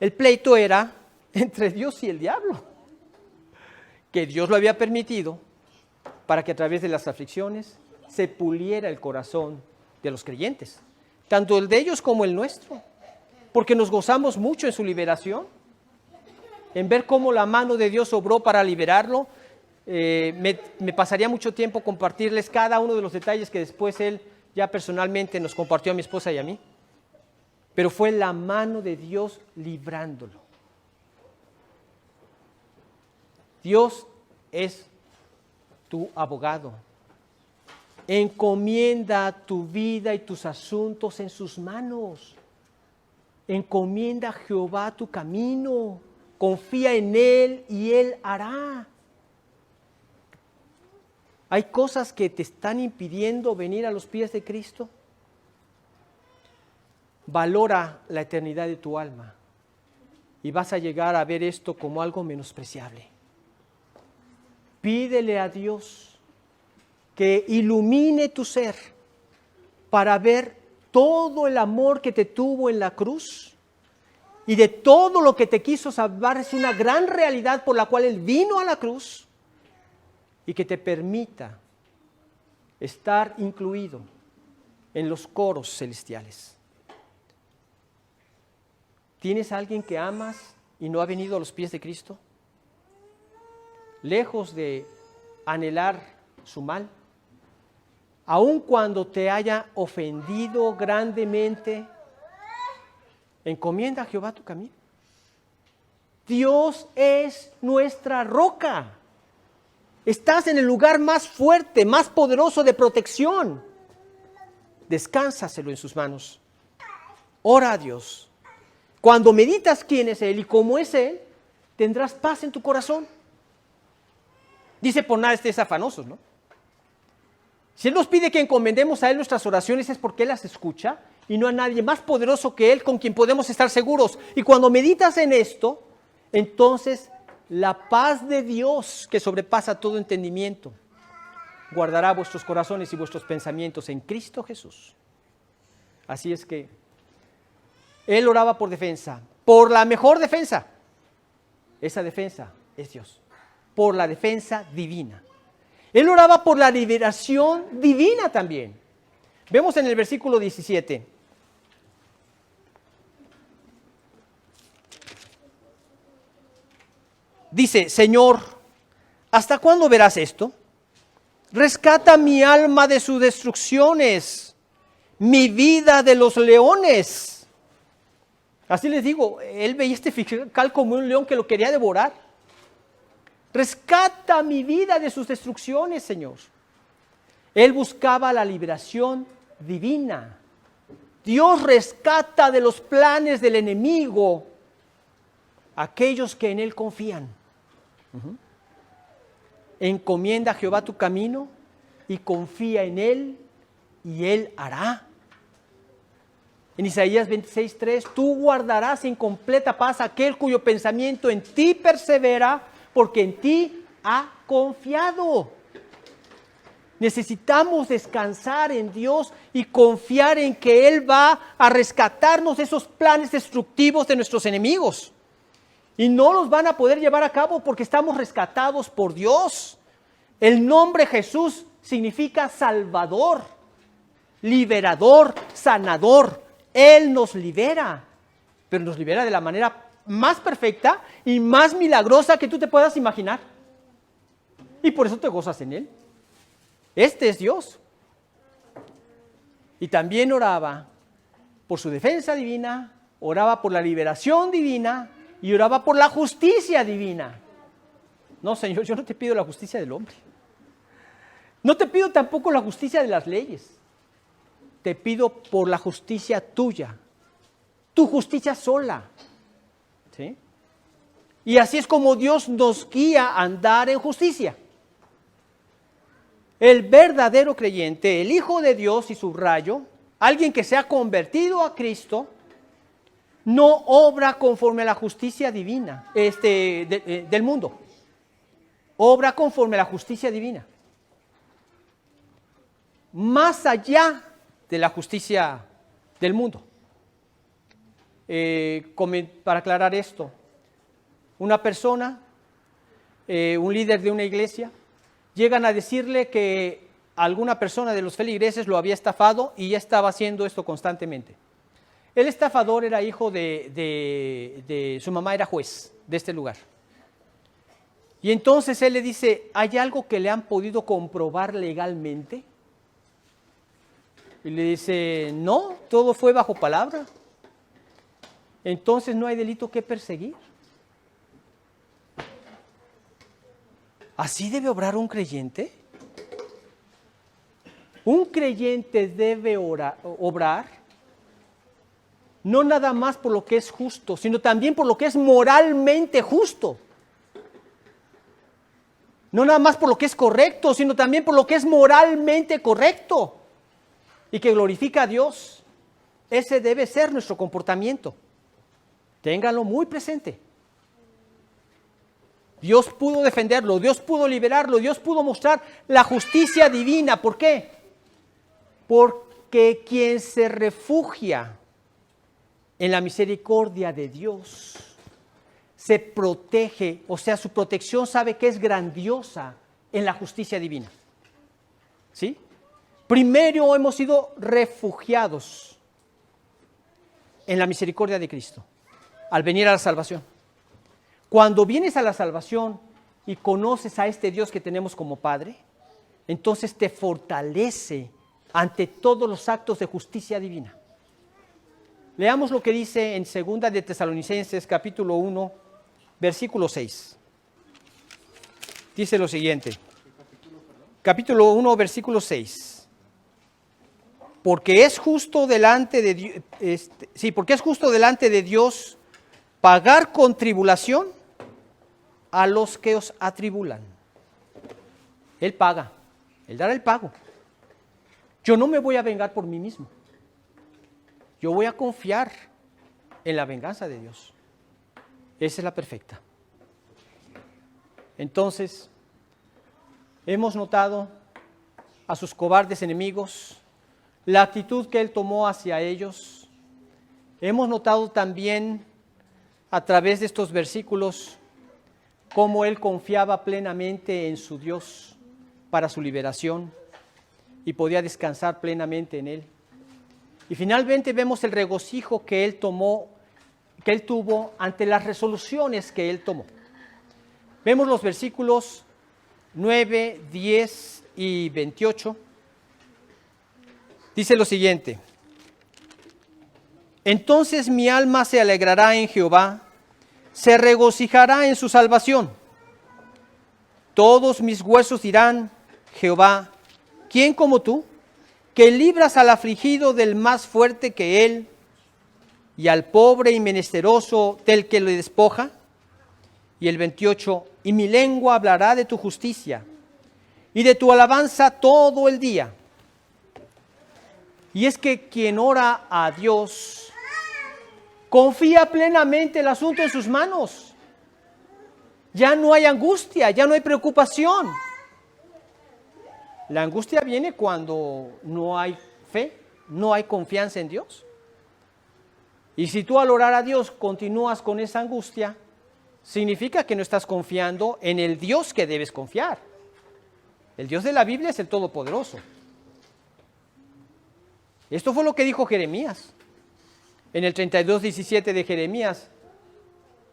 A: el pleito era entre Dios y el diablo. Que Dios lo había permitido para que a través de las aflicciones se puliera el corazón de los creyentes. Tanto el de ellos como el nuestro. Porque nos gozamos mucho en su liberación. En ver cómo la mano de Dios obró para liberarlo. Me pasaría mucho tiempo compartirles cada uno de los detalles que después él ya personalmente nos compartió a mi esposa y a mí. Pero fue la mano de Dios librándolo. Dios es tu abogado. Encomienda tu vida y tus asuntos en sus manos. Encomienda a Jehová tu camino. Confía en Él y Él hará. ¿Hay cosas que te están impidiendo venir a los pies de Cristo? Valora la eternidad de tu alma y vas a llegar a ver esto como algo menospreciable. Pídele a Dios que ilumine tu ser para ver todo el amor que te tuvo en la cruz y de todo lo que te quiso salvar. Es una gran realidad por la cual Él vino a la cruz y que te permita estar incluido en los coros celestiales. ¿Tienes a alguien que amas y no ha venido a los pies de Cristo? Lejos de anhelar su mal, aun cuando te haya ofendido grandemente, encomienda a Jehová tu camino. Dios es nuestra roca. Estás en el lugar más fuerte, más poderoso de protección. Descánsaselo en sus manos. Ora a Dios. Cuando meditas quién es Él y cómo es Él, tendrás paz en tu corazón. Dice, por nada estés afanosos, ¿no? Si Él nos pide que encomendemos a Él nuestras oraciones es porque Él las escucha y no a nadie más poderoso que Él con quien podemos estar seguros. Y cuando meditas en esto, entonces la paz de Dios que sobrepasa todo entendimiento guardará vuestros corazones y vuestros pensamientos en Cristo Jesús. Así es que Él oraba por defensa, por la mejor defensa. Esa defensa es Dios, por la defensa divina. Él oraba por la liberación divina también. Vemos en el versículo 17. Dice, Señor, ¿hasta cuándo verás esto? Rescata mi alma de sus destrucciones, mi vida de los leones. Así les digo, él veía este fiscal como un león que lo quería devorar. Rescata mi vida de sus destrucciones, Señor. Él buscaba la liberación divina. Dios rescata de los planes del enemigo a aquellos que en Él confían. Encomienda a Jehová tu camino y confía en Él y Él hará. En Isaías 26:3, tú guardarás en completa paz aquel cuyo pensamiento en ti persevera, porque en ti ha confiado. Necesitamos descansar en Dios y confiar en que Él va a rescatarnos de esos planes destructivos de nuestros enemigos. Y no los van a poder llevar a cabo porque estamos rescatados por Dios. El nombre Jesús significa Salvador, liberador, sanador. Él nos libera, pero nos libera de la manera más perfecta y más milagrosa que tú te puedas imaginar. Y por eso te gozas en Él. Este es Dios. Y también oraba por su defensa divina, oraba por la liberación divina y oraba por la justicia divina. No, Señor, yo no te pido la justicia del hombre. No te pido tampoco la justicia de las leyes. Te pido por la justicia tuya, tu justicia sola. ¿Sí? Y así es como Dios nos guía a andar en justicia. El verdadero creyente, el Hijo de Dios, y subrayo, alguien que se ha convertido a Cristo, no obra conforme a la justicia divina del mundo. Obra conforme a la justicia divina. Más allá de la justicia del mundo. Para aclarar esto, una persona, un líder de una iglesia, llegan a decirle que alguna persona de los feligreses lo había estafado y ya estaba haciendo esto constantemente. El estafador era hijo de su mamá, era juez de este lugar. Y entonces él le dice, ¿hay algo que le han podido comprobar legalmente? Y le dice, no, todo fue bajo palabra. Entonces no hay delito que perseguir. ¿Así debe obrar un creyente? Un creyente debe obrar no nada más por lo que es justo, sino también por lo que es moralmente justo. No nada más por lo que es correcto, sino también por lo que es moralmente correcto y que glorifica a Dios. Ese debe ser nuestro comportamiento. Ténganlo muy presente. Dios pudo defenderlo, Dios pudo liberarlo, Dios pudo mostrar la justicia divina. ¿Por qué? Porque quien se refugia en la misericordia de Dios se protege, o sea, su protección sabe que es grandiosa en la justicia divina. ¿Sí? Primero hemos sido refugiados en la misericordia de Cristo al venir a la salvación. Cuando vienes a la salvación y conoces a este Dios que tenemos como Padre, entonces te fortalece ante todos los actos de justicia divina. Leamos lo que dice en 2 de Tesalonicenses, capítulo 1, versículo 6. Dice lo siguiente. Capítulo 1, versículo 6. Porque es justo delante de Dios, porque es justo delante de Dios pagar con tribulación a los que os atribulan. Él paga, Él dará el pago. Yo no me voy a vengar por mí mismo. Yo voy a confiar en la venganza de Dios. Esa es la perfecta. Entonces, hemos notado a sus cobardes enemigos, la actitud que Él tomó hacia ellos. Hemos notado también a través de estos versículos cómo Él confiaba plenamente en su Dios para su liberación y podía descansar plenamente en Él. Y finalmente vemos el regocijo que Él tuvo ante las resoluciones que Él tomó. Vemos los versículos 9, 10 y 28. Dice lo siguiente: entonces mi alma se alegrará en Jehová, se regocijará en su salvación. Todos mis huesos dirán, Jehová, ¿quién como tú, que libras al afligido del más fuerte que él, y al pobre y menesteroso del que le despoja? Y el 28, y mi lengua hablará de tu justicia, y de tu alabanza todo el día. Y es que quien ora a Dios confía plenamente el asunto en sus manos. Ya no hay angustia, ya no hay preocupación. La angustia viene cuando no hay fe, no hay confianza en Dios. Y si tú al orar a Dios continúas con esa angustia, significa que no estás confiando en el Dios que debes confiar. El Dios de la Biblia es el Todopoderoso. Esto fue lo que dijo Jeremías. En el 32:17 de Jeremías: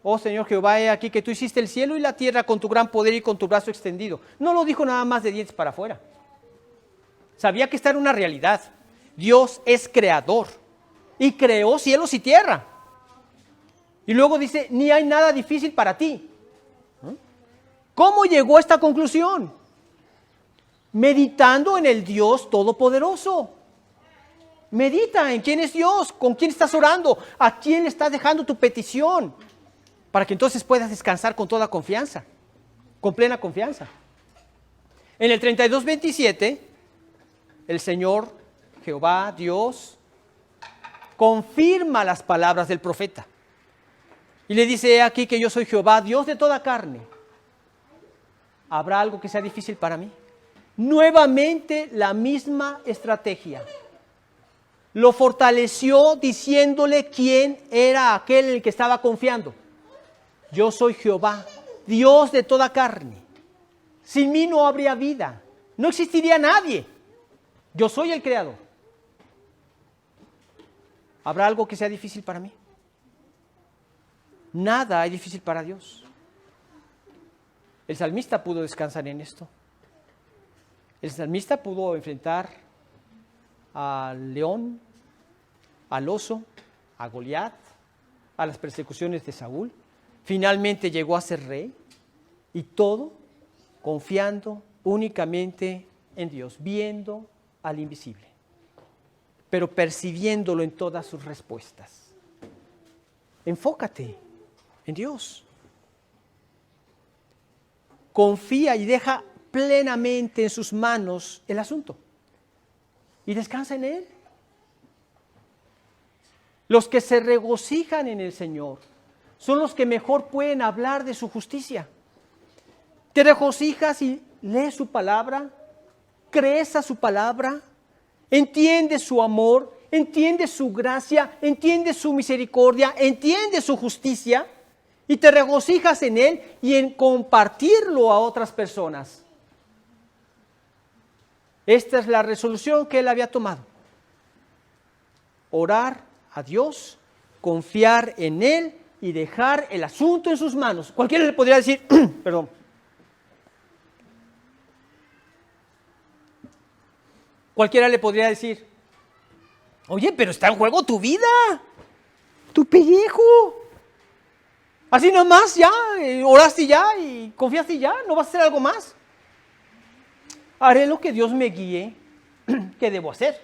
A: oh Señor Jehová, he aquí que tú hiciste el cielo y la tierra con tu gran poder y con tu brazo extendido. No lo dijo nada más de dientes para afuera. Sabía que esta era una realidad. Dios es creador y creó cielos y tierra. Y luego dice, ni hay nada difícil para ti. ¿Cómo llegó a esta conclusión? Meditando en el Dios Todopoderoso. Medita en quién es Dios, con quién estás orando, a quién estás dejando tu petición, para que entonces puedas descansar con toda confianza, con plena confianza. En el 32:27, el Señor, Jehová, Dios, confirma las palabras del profeta. Y le dice, he aquí que yo soy Jehová, Dios de toda carne. ¿Habrá algo que sea difícil para mí? Nuevamente la misma estrategia. Lo fortaleció diciéndole quién era aquel en el que estaba confiando. Yo soy Jehová, Dios de toda carne. Sin mí no habría vida, no existiría nadie. Yo soy el creador. ¿Habrá algo que sea difícil para mí? Nada es difícil para Dios. El salmista pudo descansar en esto. El salmista pudo enfrentar al león, al oso, a Goliat, a las persecuciones de Saúl. Finalmente llegó a ser rey, y todo confiando únicamente en Dios, viendo al invisible, pero percibiéndolo en todas sus respuestas. Enfócate en Dios. Confía y deja plenamente en sus manos el asunto. Y descansa en Él. Los que se regocijan en el Señor son los que mejor pueden hablar de su justicia. Te regocijas y lees su palabra, crees a su palabra, entiendes su amor, entiendes su gracia, entiendes su misericordia, entiendes su justicia, y te regocijas en Él y en compartirlo a otras personas. Esta es la resolución que él había tomado. Orar a Dios, confiar en Él y dejar el asunto en sus manos. Cualquiera le podría decir, perdón. Cualquiera le podría decir, oye, pero está en juego tu vida, tu pellejo. Así nomás ya, oraste ya y confiaste ya, no vas a hacer algo más. Haré lo que Dios me guíe, que debo hacer.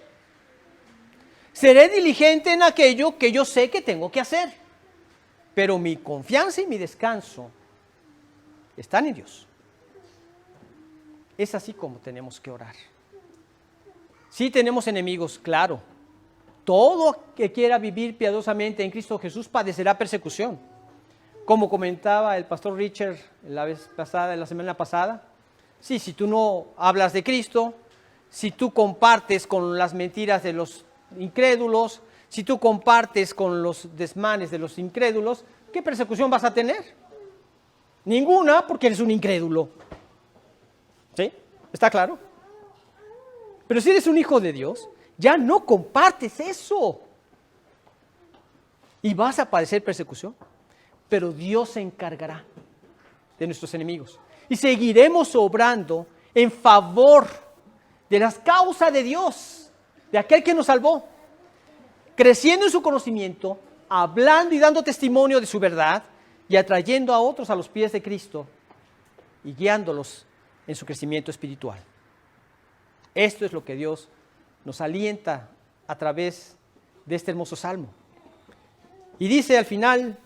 A: Seré diligente en aquello que yo sé que tengo que hacer. Pero mi confianza y mi descanso están en Dios. Es así como tenemos que orar. Sí tenemos enemigos, claro. Todo que quiera vivir piadosamente en Cristo Jesús padecerá persecución. Como comentaba el pastor Richard la semana pasada, sí, si tú no hablas de Cristo, si tú compartes con las mentiras de los incrédulos, si tú compartes con los desmanes de los incrédulos, ¿qué persecución vas a tener? Ninguna, porque eres un incrédulo. ¿Sí? ¿Está claro? Pero si eres un hijo de Dios, ya no compartes eso. Y vas a padecer persecución. Pero Dios se encargará de nuestros enemigos. Y seguiremos obrando en favor de las causas de Dios, de aquel que nos salvó, creciendo en su conocimiento, hablando y dando testimonio de su verdad y atrayendo a otros a los pies de Cristo y guiándolos en su crecimiento espiritual. Esto es lo que Dios nos alienta a través de este hermoso salmo. Y dice al final,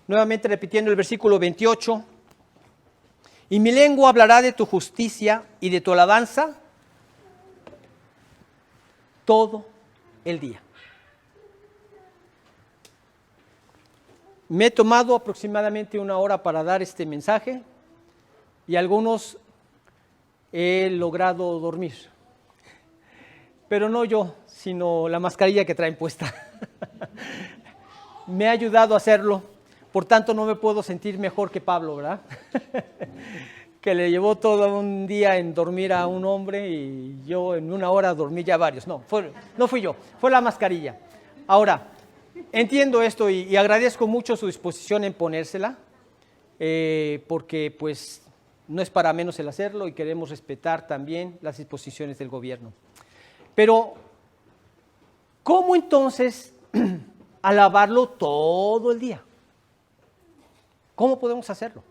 A: nuevamente repitiendo el versículo 28, y mi lengua hablará de tu justicia y de tu alabanza todo el día. Me he tomado aproximadamente 1 hora para dar este mensaje. y algunos he logrado dormir. Pero no yo, sino la mascarilla que traen puesta. Me ha ayudado a hacerlo, por tanto no me puedo sentir mejor que Pablo, ¿verdad? Que le llevó todo un día en dormir a un hombre y yo en una hora dormí ya varios. No fui yo, fue la mascarilla. Ahora, entiendo esto y agradezco mucho su disposición en ponérsela, porque pues no es para menos el hacerlo y queremos respetar también las disposiciones del gobierno. Pero, ¿cómo entonces alabarlo todo el día? ¿Cómo podemos hacerlo?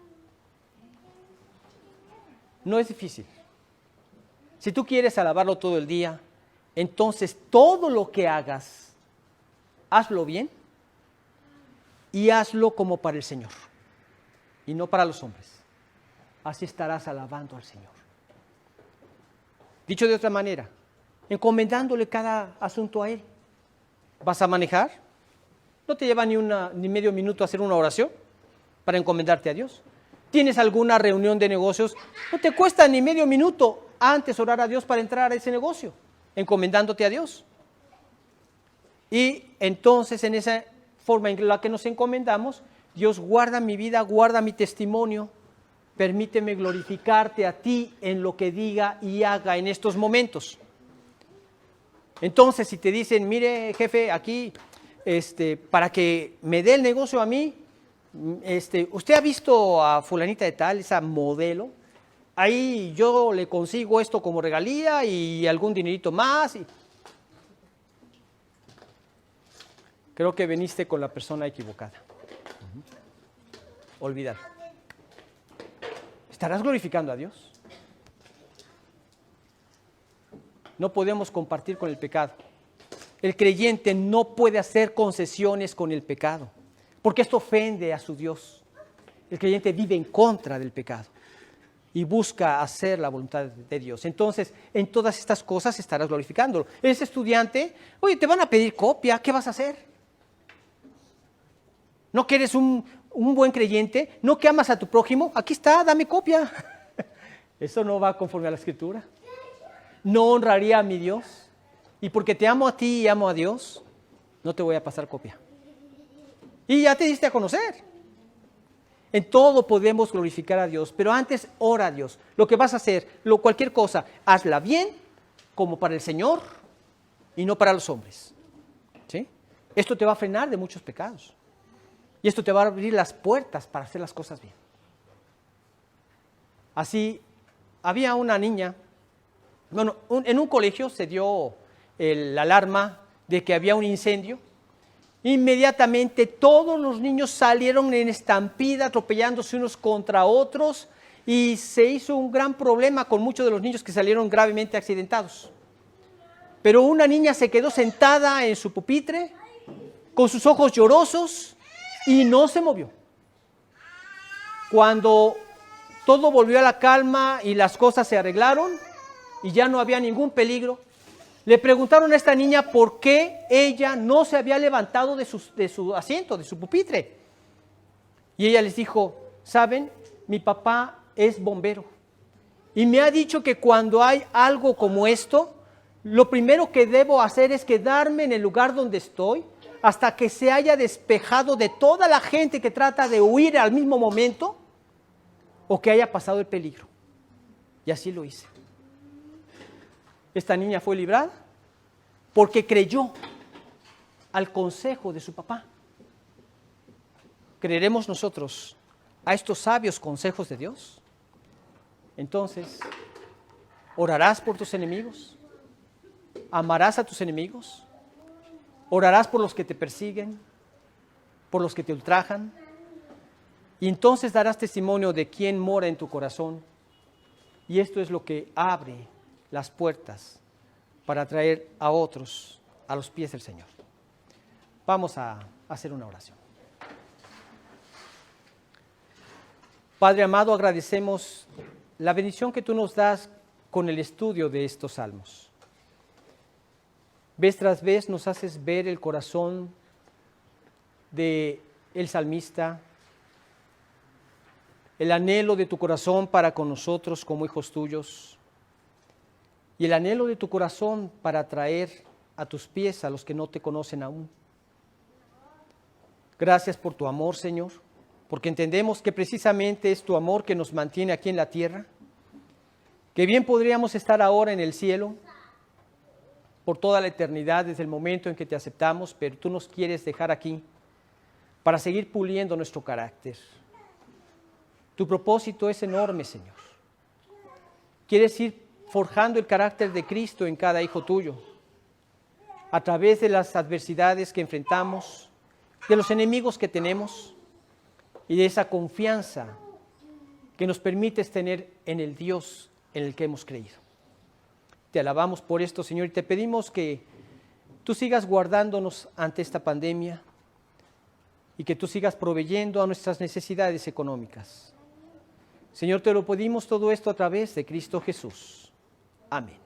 A: No es difícil. Si tú quieres alabarlo todo el día, entonces todo lo que hagas, hazlo bien y hazlo como para el Señor y no para los hombres. Así estarás alabando al Señor. Dicho de otra manera, encomendándole cada asunto a Él. ¿Vas a manejar? ¿No te lleva ni medio minuto hacer una oración para encomendarte a Dios? ¿Tienes alguna reunión de negocios? No te cuesta ni medio minuto antes orar a Dios para entrar a ese negocio, encomendándote a Dios. Y entonces en esa forma en la que nos encomendamos, Dios guarda mi vida, guarda mi testimonio, permíteme glorificarte a ti en lo que diga y haga en estos momentos. Entonces, si te dicen, mire jefe, aquí, para que me dé el negocio a mí, ¿usted ha visto a fulanita de tal, esa modelo? Ahí yo le consigo esto como regalía y algún dinerito más. Creo que viniste con la persona equivocada. Olvidar. ¿Estarás glorificando a Dios? No podemos compartir con el pecado. El creyente no puede hacer concesiones con el pecado, porque esto ofende a su Dios. El creyente vive en contra del pecado y busca hacer la voluntad de Dios. Entonces, en todas estas cosas estarás glorificándolo. Eres estudiante, oye, te van a pedir copia, ¿qué vas a hacer? ¿No que eres un buen creyente? ¿No que amas a tu prójimo? Aquí está, dame copia. Eso no va conforme a la Escritura. No honraría a mi Dios. Y porque te amo a ti y amo a Dios, no te voy a pasar copia. Y ya te diste a conocer. En todo podemos glorificar a Dios, pero antes ora a Dios. Lo que vas a hacer, cualquier cosa, hazla bien, como para el Señor y no para los hombres. ¿Sí? Esto te va a frenar de muchos pecados. Y esto te va a abrir las puertas para hacer las cosas bien. Así, había una niña, bueno, en un colegio se dio la alarma de que había un incendio. Inmediatamente todos los niños salieron en estampida, atropellándose unos contra otros, y se hizo un gran problema con muchos de los niños que salieron gravemente accidentados. Pero una niña se quedó sentada en su pupitre, con sus ojos llorosos, y no se movió. Cuando todo volvió a la calma y las cosas se arreglaron y ya no había ningún peligro, le preguntaron a esta niña por qué ella no se había levantado de su asiento, de su pupitre. Y ella les dijo, ¿saben? Mi papá es bombero y me ha dicho que cuando hay algo como esto, lo primero que debo hacer es quedarme en el lugar donde estoy hasta que se haya despejado de toda la gente que trata de huir al mismo momento o que haya pasado el peligro. Y así lo hice. Esta niña fue librada porque creyó al consejo de su papá. ¿Creeremos nosotros a estos sabios consejos de Dios? Entonces, ¿orarás por tus enemigos? ¿Amarás a tus enemigos? ¿Orarás por los que te persiguen? ¿Por los que te ultrajan? Y entonces darás testimonio de quién mora en tu corazón. Y esto es lo que abre las puertas para traer a otros a los pies del Señor. Vamos a hacer una oración. Padre amado, agradecemos la bendición que tú nos das con el estudio de estos salmos. Vez tras vez nos haces ver el corazón del salmista, el anhelo de tu corazón para con nosotros como hijos tuyos y el anhelo de tu corazón para traer a tus pies a los que no te conocen aún. Gracias por tu amor, Señor, porque entendemos que precisamente es tu amor que nos mantiene aquí en la tierra, que bien podríamos estar ahora en el cielo por toda la eternidad desde el momento en que te aceptamos, pero tú nos quieres dejar aquí para seguir puliendo nuestro carácter. Tu propósito es enorme, Señor. Quieres ir forjando el carácter de Cristo en cada hijo tuyo, a través de las adversidades que enfrentamos, de los enemigos que tenemos y de esa confianza que nos permites tener en el Dios en el que hemos creído. Te alabamos por esto, Señor, y te pedimos que tú sigas guardándonos ante esta pandemia y que tú sigas proveyendo a nuestras necesidades económicas. Señor, te lo pedimos todo esto a través de Cristo Jesús. Amén.